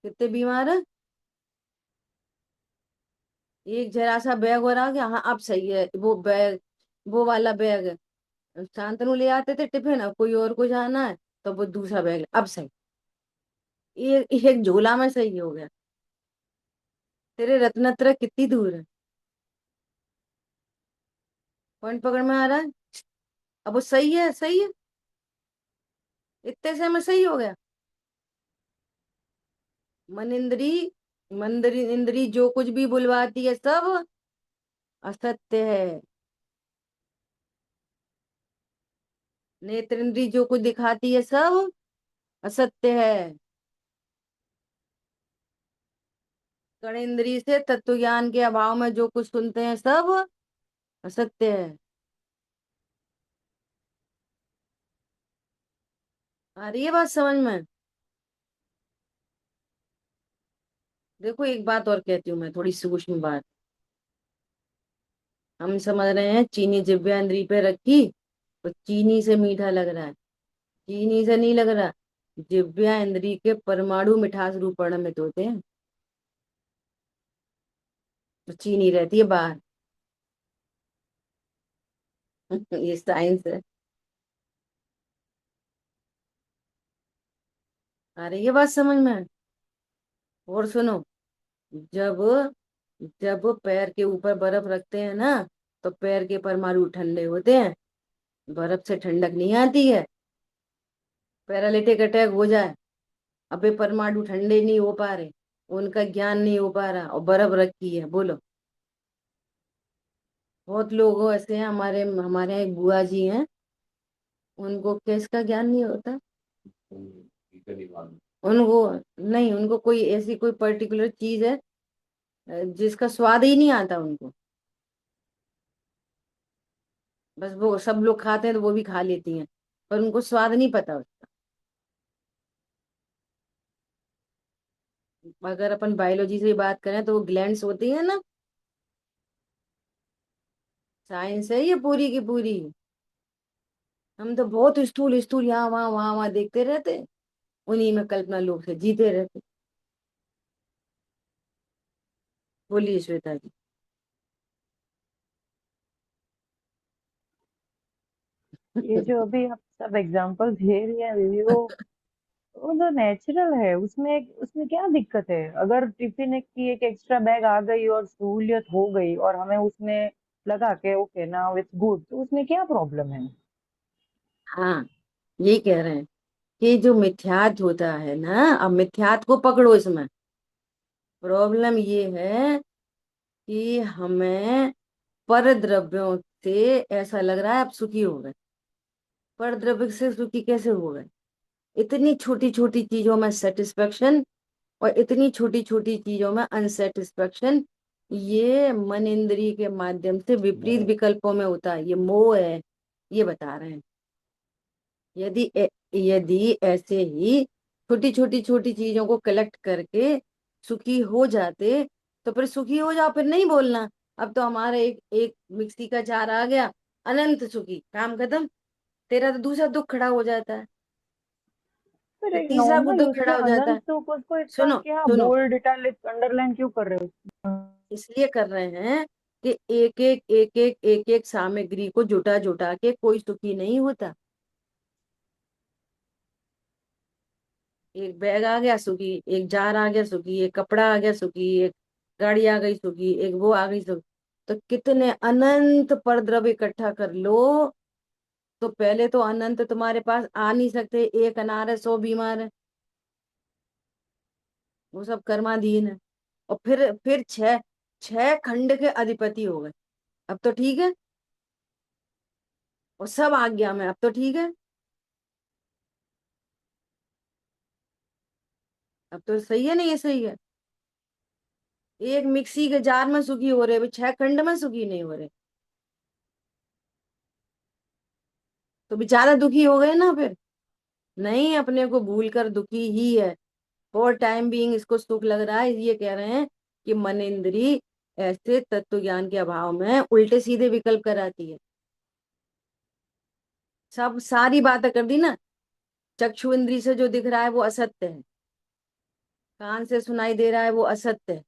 [SPEAKER 1] कितने बीमार है? एक जरा सा बैग और आ गया, हाँ अब सही है वो बैग, वो वाला बैग शांतनु ले आते थे टिफिन, अब कोई और को जाना है तो वो दूसरा बैग अब सही। एक झोला में सही हो गया। तेरे रत्नत्र कितनी दूर है? पॉइंट पकड़ में आ रहा है? अब वो सही है, सही है, इतने से में सही हो गया। मन इंद्री, मंदरी इंद्री जो कुछ भी बुलवाती है सब असत्य है। नेत्र इंद्री जो कुछ दिखाती है सब असत्य है। कर्णेंद्री से तत्व ज्ञान के अभाव में जो कुछ सुनते हैं सब असत्य है। आ रही है बात समझ में? देखो एक बात और कहती हूँ मैं, थोड़ी सूक्ष्म बात। हम समझ रहे हैं चीनी जिह्वा इंद्री पे रखी तो चीनी से मीठा लग रहा है। चीनी से नहीं लग रहा। जिह्वा इंद्री के परमाणु मिठास रूप परिणमित होते हैं, तो चीनी रहती है बाहर। ये साइंस है। आ रही है बात समझ में? और सुनो, जब जब पैर के ऊपर बर्फ रखते हैं ना तो पैर के परमाणु ठंडे होते हैं, बर्फ से ठंडक नहीं आती है। पैरालिटिक अटैक हो जाए, अबे परमाणु ठंडे नहीं हो पा रहे, उनका ज्ञान नहीं हो पा रहा और बर्फ रखी है, बोलो। बहुत लोग ऐसे हैं, हमारे हमारे यहाँ एक बुआ जी हैं, उनको किसका ज्ञान नहीं होता। उनको नहीं, उनको कोई ऐसी कोई पर्टिकुलर चीज है जिसका स्वाद ही नहीं आता उनको। बस वो सब लोग खाते हैं तो वो भी खा लेती हैं, पर उनको स्वाद नहीं पता उसका। अगर अपन बायोलॉजी से बात करें तो वो ग्लैंड्स होती है ना, साइंस है ये पूरी की पूरी। हम तो बहुत स्थूल स्थूल यहाँ वहां वहां वहां देखते रहते, उन्हीं में कल्पना लोग से जीते रहते। बोलिए श्वेता जी।
[SPEAKER 5] ये जो अभी आप सब एग्जांपल दे रही हैं दीदी, वो तो नेचुरल है, उसमें उसमें क्या दिक्कत है? अगर टिफिन की एक एक्स्ट्रा बैग आ गई और सहूलियत हो गई और हमें उसमें लगा के ओके नाउ इट्स गुड, तो उसमें क्या प्रॉब्लम है?
[SPEAKER 1] हाँ, यही कह रहे हैं कि जो मिथ्यात होता है ना, अब मिथ्यात को पकड़ो इसमें। प्रॉब्लम ये है कि हमें पर द्रव्यों से ऐसा लग रहा है अब सुखी हो गए। पर द्रव्य से सुखी कैसे हो गए? इतनी छोटी छोटी चीजों में सेटिस्फेक्शन और इतनी छोटी छोटी चीजों में अनसेटिस्फेक्शन, ये मन इंद्रिय के माध्यम से विपरीत विकल्पों में होता है, ये मोह है। ये बता रहे हैं। यदि ऐसे ही छोटी छोटी छोटी चीजों को कलेक्ट करके सुखी हो जाते तो फिर सुखी हो जाओ, फिर नहीं बोलना अब तो हमारा एक एक मिक्सी का जार आ गया, अनंत सुखी, काम खत्म। तेरा तो दूसरा दुख खड़ा हो जाता है,
[SPEAKER 5] फिर
[SPEAKER 1] फिर
[SPEAKER 5] एक
[SPEAKER 1] तीसरा
[SPEAKER 5] नॉर्मल
[SPEAKER 1] दुख खड़ा
[SPEAKER 5] उसमें
[SPEAKER 1] हो जाता है।
[SPEAKER 5] अनंत तो उसको इतना
[SPEAKER 1] सुनो
[SPEAKER 5] क्या
[SPEAKER 1] सुनो,
[SPEAKER 5] बोल्ड इटैलिक अंडरलाइन क्यों कर रहे हो?
[SPEAKER 1] इसलिए कर रहे हैं कि एक एक सामग्री को जुटा जुटा के कोई सुखी नहीं होता। एक बैग आ गया सुखी, एक जार आ गया सुखी, एक कपड़ा आ गया सुखी, एक गाड़ी आ गई सुखी, एक वो आ गई सुखी। तो कितने अनंत परद्रव्य इकट्ठा कर लो, तो पहले तो अनंत तुम्हारे पास आ नहीं सकते। एक अनार है, 100 बीमार है, वो सब कर्माधीन है। और फिर छह छह खंड के अधिपति हो गए, अब तो ठीक है। और सब आज्ञा में, अब तो ठीक है। अब तो सही है, नहीं ये सही है। एक मिक्सी के जार में सुखी हो रहे, 6 खंड में सुखी नहीं हो रहे, तो बेचारा दुखी हो गए ना फिर। नहीं, अपने को भूल कर दुखी ही है। फॉर टाइम बीइंग इसको सुख लग रहा है, ये कह रहे हैं कि मन इंद्री ऐसे तत्व ज्ञान के अभाव में उल्टे सीधे विकल्प कराती है। सब सारी बातें कर दी ना। चक्षु इंद्री से जो दिख रहा है वो असत्य है, कान से सुनाई दे रहा है वो असत्य है,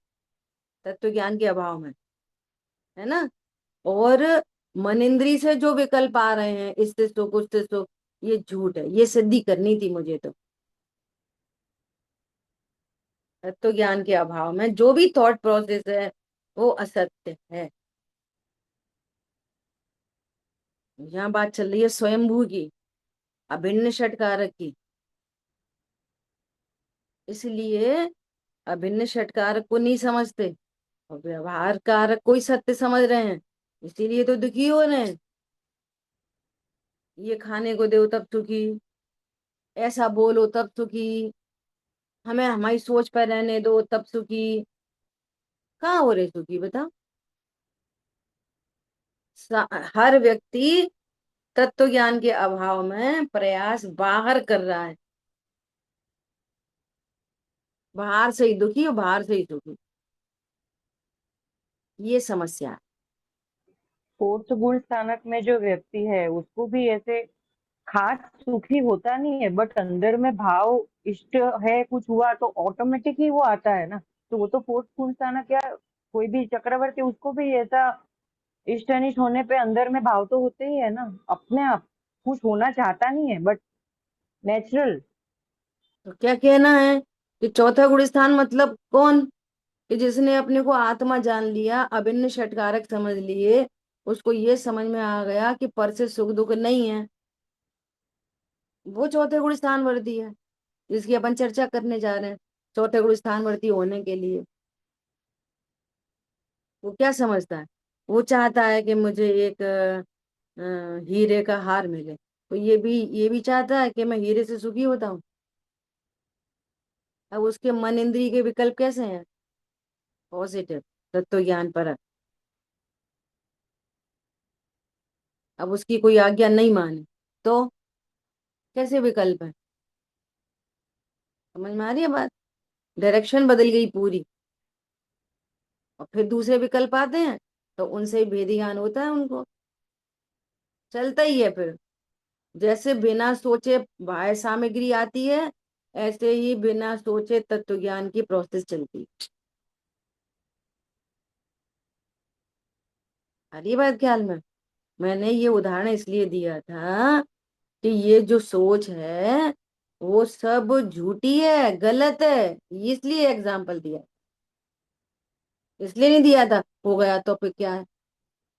[SPEAKER 1] तत्व ज्ञान के अभाव में, है ना। और मन इंद्री से जो विकल्प आ रहे हैं, इससे सुख उससे सुख, ये झूठ है। ये सिद्धि करनी थी मुझे तो। तत्व ज्ञान के अभाव में जो भी थॉट प्रोसेस है वो असत्य है। यहाँ बात चल रही है स्वयंभू की, अभिन्न षटकारक की। इसलिए अभिन्न षटकारक को नहीं समझते और व्यवहार कारक को ही सत्य समझ रहे हैं, इसीलिए तो दुखी हो रहे हैं। ये खाने को दो तब सुखी, ऐसा बोलो तब सुखी, हमें हमारी सोच पर रहने दो तब सुखी। कहाँ हो रहे सुखी बता। हर व्यक्ति तत्व ज्ञान के अभाव में प्रयास बाहर कर रहा है, बाहर से ही दुखी और बाहर से ही सुखी। ये समस्या है।
[SPEAKER 5] फोर्थ गुण स्थानक में जो व्यक्ति है उसको भी ऐसे खास सुखी होता नहीं है, बट अंदर में भाव इष्ट है, कुछ हुआ तो ऑटोमेटिक ही वो आता है ना। तो वो तो फोर्थ गुण स्थानक या कोई भी चक्रवर्ती, उसको भी ऐसा इष्ट अनिष्ट होने पे अंदर में भाव तो होते ही है ना, अपने आप। खुश होना चाहता नहीं है बट नेचुरल।
[SPEAKER 1] तो क्या कहना है कि चौथा गुण स्थान मतलब कौन? कि जिसने अपने को आत्मा जान लिया, अभिन्न षटकारक समझ लिए, उसको ये समझ में आ गया कि पर से सुख दुख नहीं है, वो चौथे गुण स्थान वर्ती है, जिसकी अपन चर्चा करने जा रहे हैं। चौथे गुण स्थान वर्ती होने के लिए वो क्या समझता है? वो चाहता है कि मुझे एक हीरे का हार मिले, तो ये भी चाहता है कि मैं हीरे से सुखी होता हूँ। अब उसके मन इंद्रिय के विकल्प कैसे हैं? पॉजिटिव, तत्व ज्ञान परक। अब उसकी कोई आज्ञा नहीं माने तो कैसे विकल्प है? समझ में आ रही है बात? डायरेक्शन बदल गई पूरी। और फिर दूसरे विकल्प आते हैं तो उनसे भी भेदी ज्ञान होता है उनको, चलता ही है फिर। जैसे बिना सोचे बाह्य सामग्री आती है, ऐसे ही बिना सोचे तत्व ज्ञान की प्रोसेस चलती है। आ रही है बात ख्याल में? मैंने ये उदाहरण इसलिए दिया था कि ये जो सोच है वो सब झूठी है, गलत है, इसलिए एग्जाम्पल दिया। इसलिए नहीं दिया था हो गया तो फिर क्या है,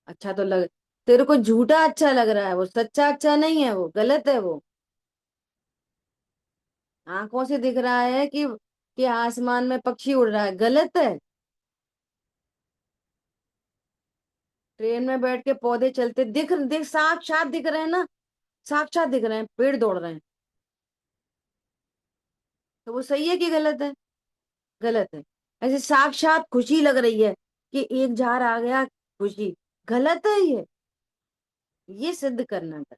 [SPEAKER 1] अच्छा तो लग, तेरे को झूठा अच्छा लग रहा है, वो सच्चा अच्छा नहीं है, वो गलत है। वो आंखों से दिख रहा है कि आसमान में पक्षी उड़ रहा है, गलत है। ट्रेन में बैठ के पौधे चलते दिख दिख साक्षात दिख रहे हैं ना, साक्षात दिख रहे हैं, पेड़ दौड़ रहे हैं, तो वो सही है कि गलत है? गलत है। ऐसे साक्षात खुशी लग रही है कि एक झाड़ आ गया, खुशी, गलत है ये सिद्ध करना था।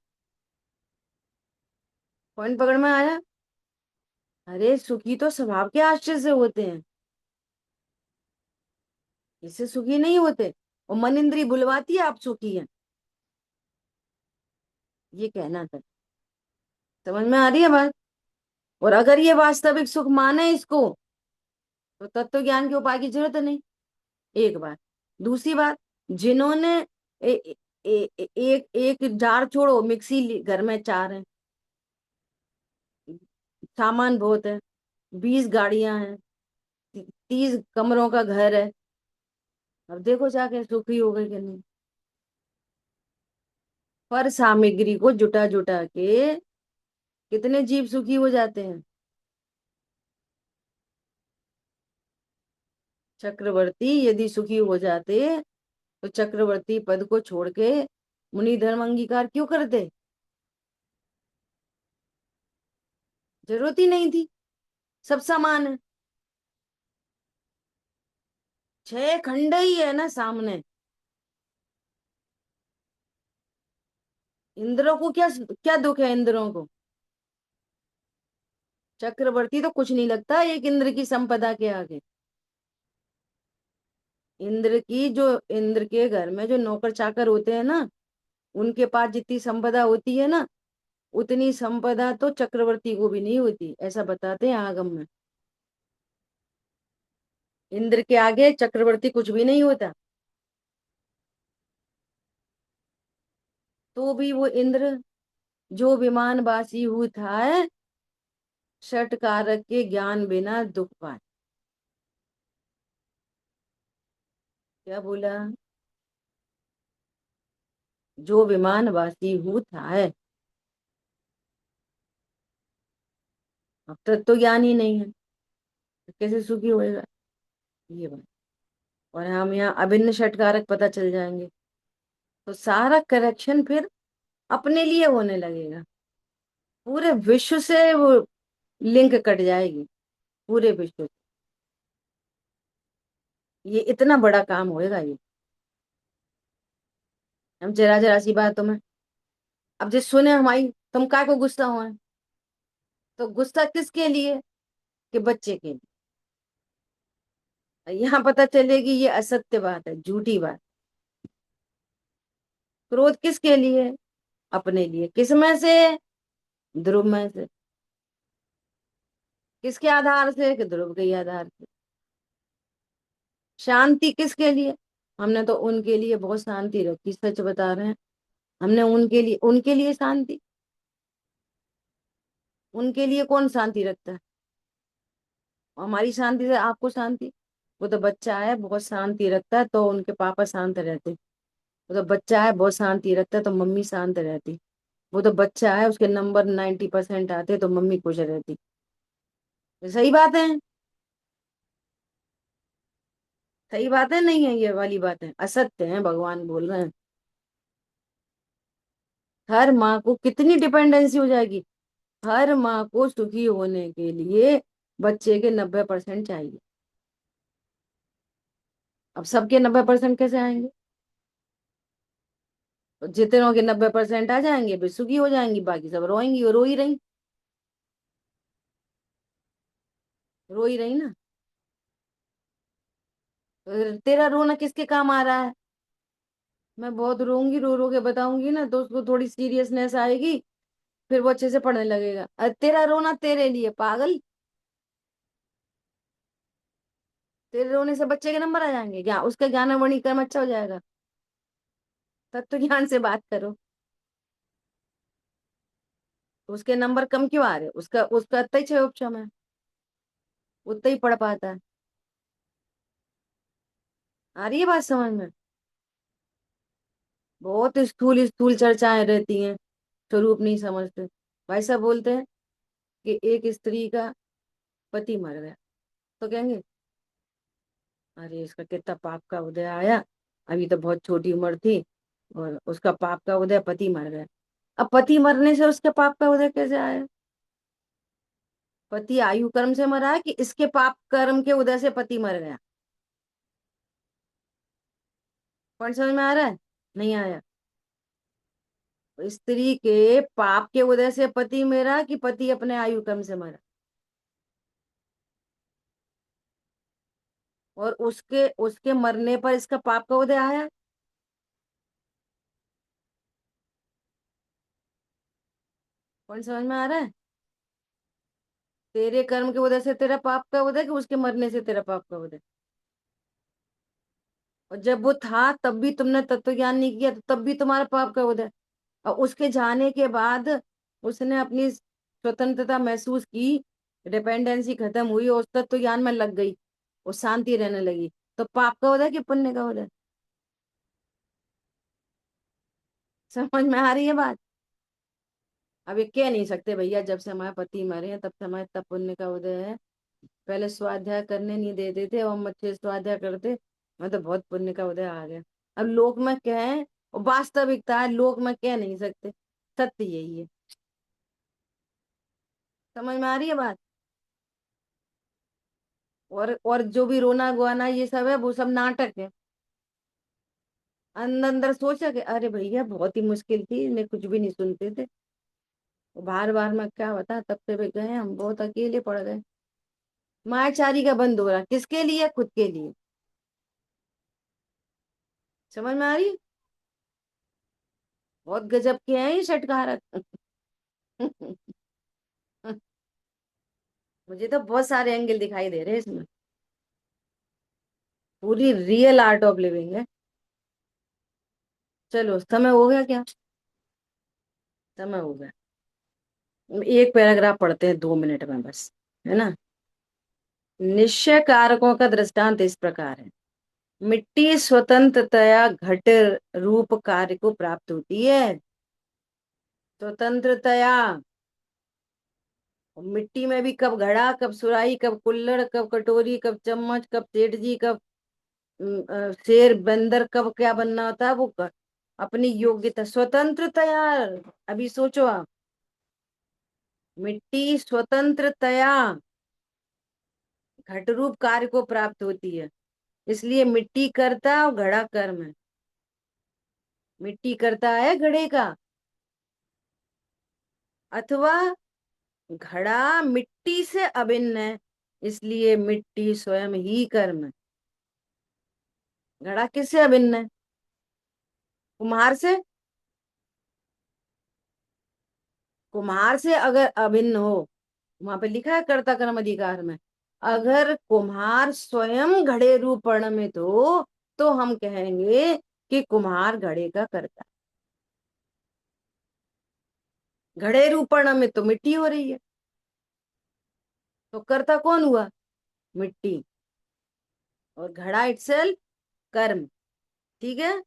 [SPEAKER 1] पॉइंट पकड़ में आया? अरे सुखी तो स्वभाव के आश्चर्य से होते हैं, इससे सुखी नहीं होते। और मन इंद्री बुलवाती है आप सुखी हैं, ये कहना था। समझ में आ रही है बात? और अगर ये वास्तविक सुख माने इसको, तो तत्व ज्ञान के उपाय की जरूरत नहीं। एक बात। दूसरी बात, जिन्होंने ए, ए, एक एक जार छोड़ो, मिक्सी घर में चार है, सामान बहुत है, 20 गाड़ियां हैं, 30 कमरों का घर है, अब देखो जाके सुखी हो गई कि नहीं। पर सामग्री को जुटा जुटा के कितने जीव सुखी हो जाते हैं। चक्रवर्ती यदि सुखी हो जाते तो चक्रवर्ती पद को छोड़ के मुनि धर्म अंगीकार क्यों करते? जरूरत ही नहीं थी, सब समान है। 6 खंड ही है ना सामने। इंद्रों को क्या क्या दुख है इंद्रों को? चक्रवर्ती तो कुछ नहीं लगता एक इंद्र की संपदा के आगे। इंद्र के घर में जो नौकर चाकर होते हैं ना, उनके पास जितनी संपदा होती है ना, उतनी संपदा तो चक्रवर्ती को भी नहीं होती, ऐसा बताते हैं आगम में। इंद्र के आगे चक्रवर्ती कुछ भी नहीं होता। तो भी वो इंद्र जो विमानवासी हुआ था, षट कारक के ज्ञान बिना दुख पाए। क्या बोला? जो विमानवासी हुआ था, अब तक तो ज्ञान ही नहीं है, तो कैसे सुखी होएगा? ये बात। और हम यहाँ अभिन्न षटकारक पता चल जाएंगे तो सारा करेक्शन फिर अपने लिए होने लगेगा। पूरे विश्व से वो लिंक कट जाएगी, पूरे विश्व से। ये इतना बड़ा काम होएगा ये। हम जरा जरा सी बातों में, अब जिस सुने हमारी, तुम काय को गुस्सा हुआ है, तो गुस्सा किसके लिए? कि बच्चे के लिए। यहाँ पता चलेगी ये असत्य बात है, झूठी बात। क्रोध किसके लिए? अपने लिए। किस में से? ध्रुव में से। किसके आधार से? कि ध्रुव के ही आधार से। शांति किसके लिए? हमने तो उनके लिए बहुत शांति रखी, सच बता रहे हैं। हमने उनके लिए शांति। उनके लिए कौन शांति रखता है? हमारी शांति से आपको शांति? वो तो बच्चा है, बहुत शांति रखता है तो उनके पापा शांत रहते। वो तो बच्चा है, बहुत शांति रखता है तो मम्मी शांत रहती। वो तो बच्चा है, उसके नंबर 90% आते तो मम्मी खुश रहती। तो सही बात है। सही बात है, नहीं है ये वाली बात है, असत्य है, भगवान बोल रहे हैं। हर माँ को कितनी डिपेंडेंसी हो जाएगी। हर माँ को सुखी होने के लिए बच्चे के 90% चाहिए। अब सबके 90% कैसे आएंगे? तो जितनों के 90% आ जाएंगे वे सुखी हो जाएंगी, बाकी सब रोएंगी और रो ही रही। रो ही रही ना। तो तेरा रोना किसके काम आ रहा है? मैं बहुत रोऊंगी, रो रो के बताऊंगी ना तो उसको थोड़ी सीरियसनेस आएगी, फिर वो अच्छे से पढ़ने लगेगा। अरे तेरा रोना तेरे लिए, पागल। तेरे रोने से बच्चे के नंबर आ जाएंगे क्या? उसका ज्ञान वणीकरण अच्छा हो जाएगा। तत्व ज्ञान से बात करो। उसके नंबर कम क्यों आ रहे? उसका उसका इतना ही 6 उपशम है, उतना ही पढ़ पाता है। आ रही है बात समझ में? बहुत स्थूल स्थूल चर्चाएं रहती हैं, स्वरूप नहीं समझते। भाई साहब बोलते हैं कि एक स्त्री का पति मर गया, तो कहेंगे अरे इसका कितना पाप का उदय आया, अभी तो बहुत छोटी उम्र थी और उसका पाप का उदय, पति मर गया। अब पति मरने से उसके पाप का उदय कैसे आया? पति आयु कर्म से मरा है कि इसके पाप कर्म के उदय से पति मर गया? पॉइंट समझ में आ रहा है? नहीं आया? स्त्री के पाप के उदय से पति मरा कि पति अपने आयु कर्म से मरा? और उसके उसके मरने पर इसका पाप का उदय आया। पॉइंट समझ में आ रहा है? तेरे कर्म के उदय से तेरा पाप का उदय कि उसके मरने से तेरा पाप का उदय? और जब वो था तब भी तुमने तत्व ज्ञान नहीं किया, तो तब भी तुम्हारा पाप का उदय। और उसके जाने के बाद उसने अपनी स्वतंत्रता महसूस की, डिपेंडेंसी खत्म हुई और उस तत्व ज्ञान में लग गई, वो शांति रहने लगी, तो पाप का उदय कि पुण्य का उदय? समझ में आ रही है बात? अब ये कह नहीं सकते भैया जब से हमारे पति मरे हैं तब से हमारे तब पुण्य का उदय है। पहले स्वाध्याय करने नहीं देते थे, अब हम अच्छे से स्वाध्याय करते, मैं तो बहुत पुण्य का उदय आ गया। अब लोक में कहें, और वास्तविकता है, लोक में कह नहीं सकते, सत्य यही है। समझ में आ रही है बात? और जो भी रोना गुआना ये सब है वो सब नाटक है। अंदर अंदर सोचा कि अरे भैया बहुत ही मुश्किल थी, इन्हें कुछ भी नहीं सुनते थे, बार बार मैं क्या बता, तब से वे गए, हम बहुत अकेले पड़ गए। मायाचारी का बंद हो रहा, किसके लिए? खुद के लिए। समझ में आ रही? बहुत गजब के हैं ये षटकारक। मुझे तो बहुत सारे एंगल दिखाई दे रहे हैं इसमें। पूरी रियल आर्ट ऑफ लिविंग है। चलो समय हो गया क्या? समय हो गया। एक पैराग्राफ पढ़ते हैं 2 मिनट में बस, है ना। निश्चय कारकों का दृष्टांत इस प्रकार है। मिट्टी स्वतंत्रतया घट रूप कार्य को प्राप्त होती है। स्वतंत्रतया। मिट्टी में भी कब घड़ा, कब सुराही, कब कुल्हड़, कब कटोरी, कब चम्मच, कब सेठ जी, कब शेर बंदर, कब क्या बनना होता है वो अपनी योग्यता स्वतंत्रतया। अभी सोचो आप, मिट्टी स्वतंत्रतया घट रूप कार्य को प्राप्त होती है, इसलिए मिट्टी कर्ता और घड़ा कर्म है। मिट्टी करता है घड़े का, अथवा घड़ा मिट्टी से अभिन्न है, इसलिए मिट्टी स्वयं ही कर्म है। घड़ा किससे अभिन्न है? कुम्हार से। कुम्हार से अगर अभिन्न हो, वहां पे लिखा है कर्ता कर्म अधिकार में, अगर कुम्हार स्वयं घड़े रूप परिणमित हो तो हम कहेंगे कि कुम्हार घड़े का कर्ता। घड़े रूप परिणमित तो मिट्टी हो रही है, तो कर्ता कौन हुआ? मिट्टी। और घड़ा इटसेल्फ कर्म। ठीक है।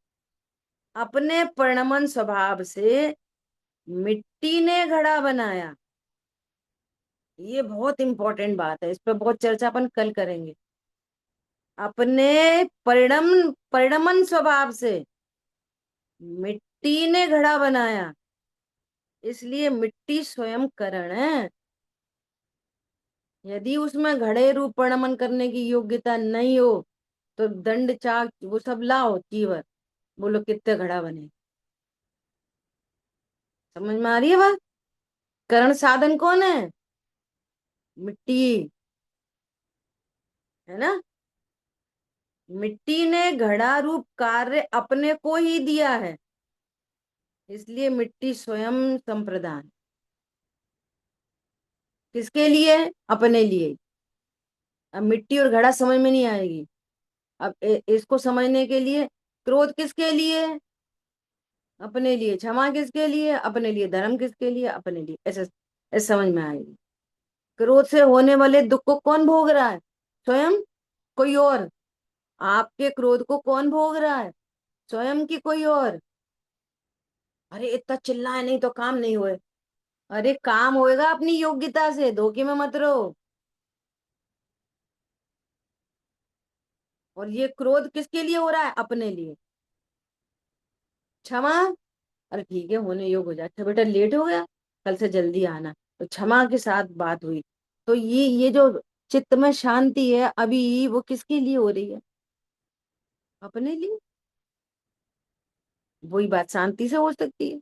[SPEAKER 1] अपने परिणमन स्वभाव से मिट्टी ने घड़ा बनाया। ये बहुत इंपॉर्टेंट बात है, इस पर बहुत चर्चा अपन कल करेंगे। अपने परिणमन स्वभाव से मिट्टी ने घड़ा बनाया, इसलिए मिट्टी स्वयं करण है। यदि उसमें घड़े रूप परिणमन करने की योग्यता नहीं हो तो दंड चाक वो सब लाओ चीवर, बोलो कितने घड़ा बने। समझ में आ रही है बात? करण साधन कौन है? मिट्टी, है ना। मिट्टी ने घड़ा रूप कार्य अपने को ही दिया है, इसलिए मिट्टी स्वयं संप्रदान। किसके लिए? अपने लिए। अब मिट्टी और घड़ा समझ में नहीं आएगी। अब इसको समझने के लिए, क्रोध किसके लिए? अपने लिए। क्षमा किसके लिए? अपने लिए। धर्म किसके लिए? अपने लिए। ऐसे ऐसे समझ में आएगी। क्रोध से होने वाले दुख को कौन भोग रहा है? स्वयं, कोई और? आपके क्रोध को कौन भोग रहा है? स्वयं की कोई और? अरे इतना चिल्लाए नहीं तो काम नहीं हुए। अरे काम होएगा अपनी योग्यता से, धोखे में मत रहो। और ये क्रोध किसके लिए हो रहा है? अपने लिए। क्षमा, अरे ठीक है होने योग हो जाए। अच्छा बेटा लेट हो गया, कल से जल्दी आना, तो क्षमा के साथ बात हुई। तो ये जो चित्त में शांति है अभी, वो किसके लिए हो रही है? अपने लिए। वही बात शांति से हो सकती है,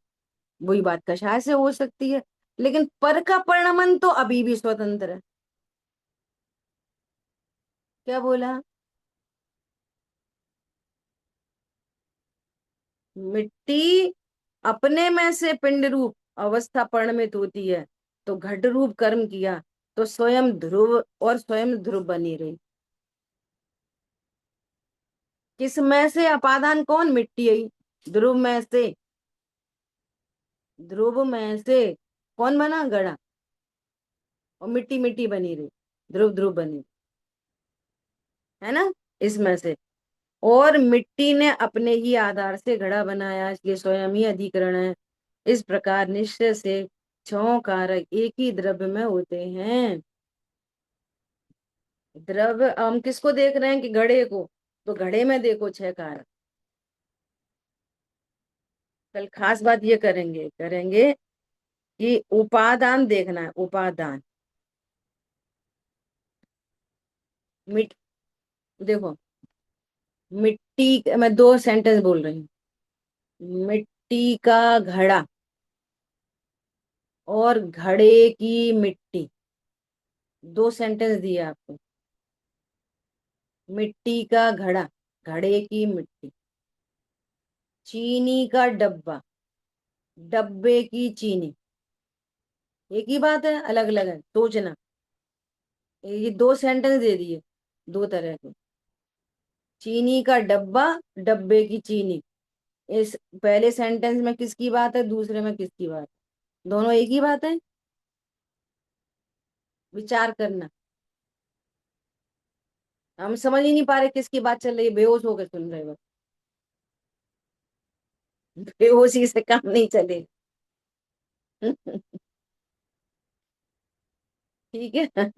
[SPEAKER 1] वही बात कषाय से हो सकती है, लेकिन पर का परिणमन तो अभी भी स्वतंत्र है। क्या बोला? मिट्टी अपने में से पिंड रूप अवस्था परिणमित होती है, तो घट रूप कर्म किया तो स्वयं ध्रुव और स्वयं ध्रुव बनी रही। किस में से अपादान कौन? मिट्टी आई। ध्रुव में से, ध्रुव में से कौन बना? घड़ा। और मिट्टी मिट्टी बनी रही, ध्रुव ध्रुव बनी, है ना। इसमें से, और मिट्टी ने अपने ही आधार से घड़ा बनाया, इसलिए स्वयं ही अधिकरण है। इस प्रकार निश्चय से छह कारक एक ही द्रव्य में होते हैं। द्रव्य हम किसको देख रहे हैं? कि घड़े को, तो घड़े में देखो छह कारक। कल खास बात ये करेंगे करेंगे कि उपादान देखना है। उपादान मिट देखो, मिट्टी, मैं दो सेंटेंस बोल रही हूँ। मिट्टी का घड़ा और घड़े की मिट्टी, दो सेंटेंस दिए आपको। मिट्टी का घड़ा, घड़े की मिट्टी। चीनी का डब्बा, डब्बे की चीनी, एक ही बात है, अलग अलग है, सोचना। ये दो सेंटेंस दे दिए, दो तरह के। चीनी का डब्बा, डब्बे की चीनी। इस पहले सेंटेंस में किसकी बात है, दूसरे में किसकी बात है? दोनों एक ही बात है, विचार करना। हम समझ ही नहीं पा रहे किसकी बात चल रही है, बेहोश होकर सुन रहे हो। बेहोशी से काम नहीं चले। ठीक है।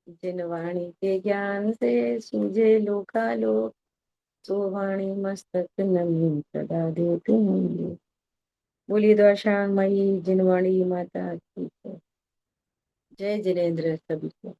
[SPEAKER 1] जिन वाणी के ज्ञान से सूझे लोका लोक, सो वाणी मस्तक नमी सदा देती हूँ। बोलिए द्वारकामयी जिनवाणी माता की जय। जय जिनेन्द्र सभी को।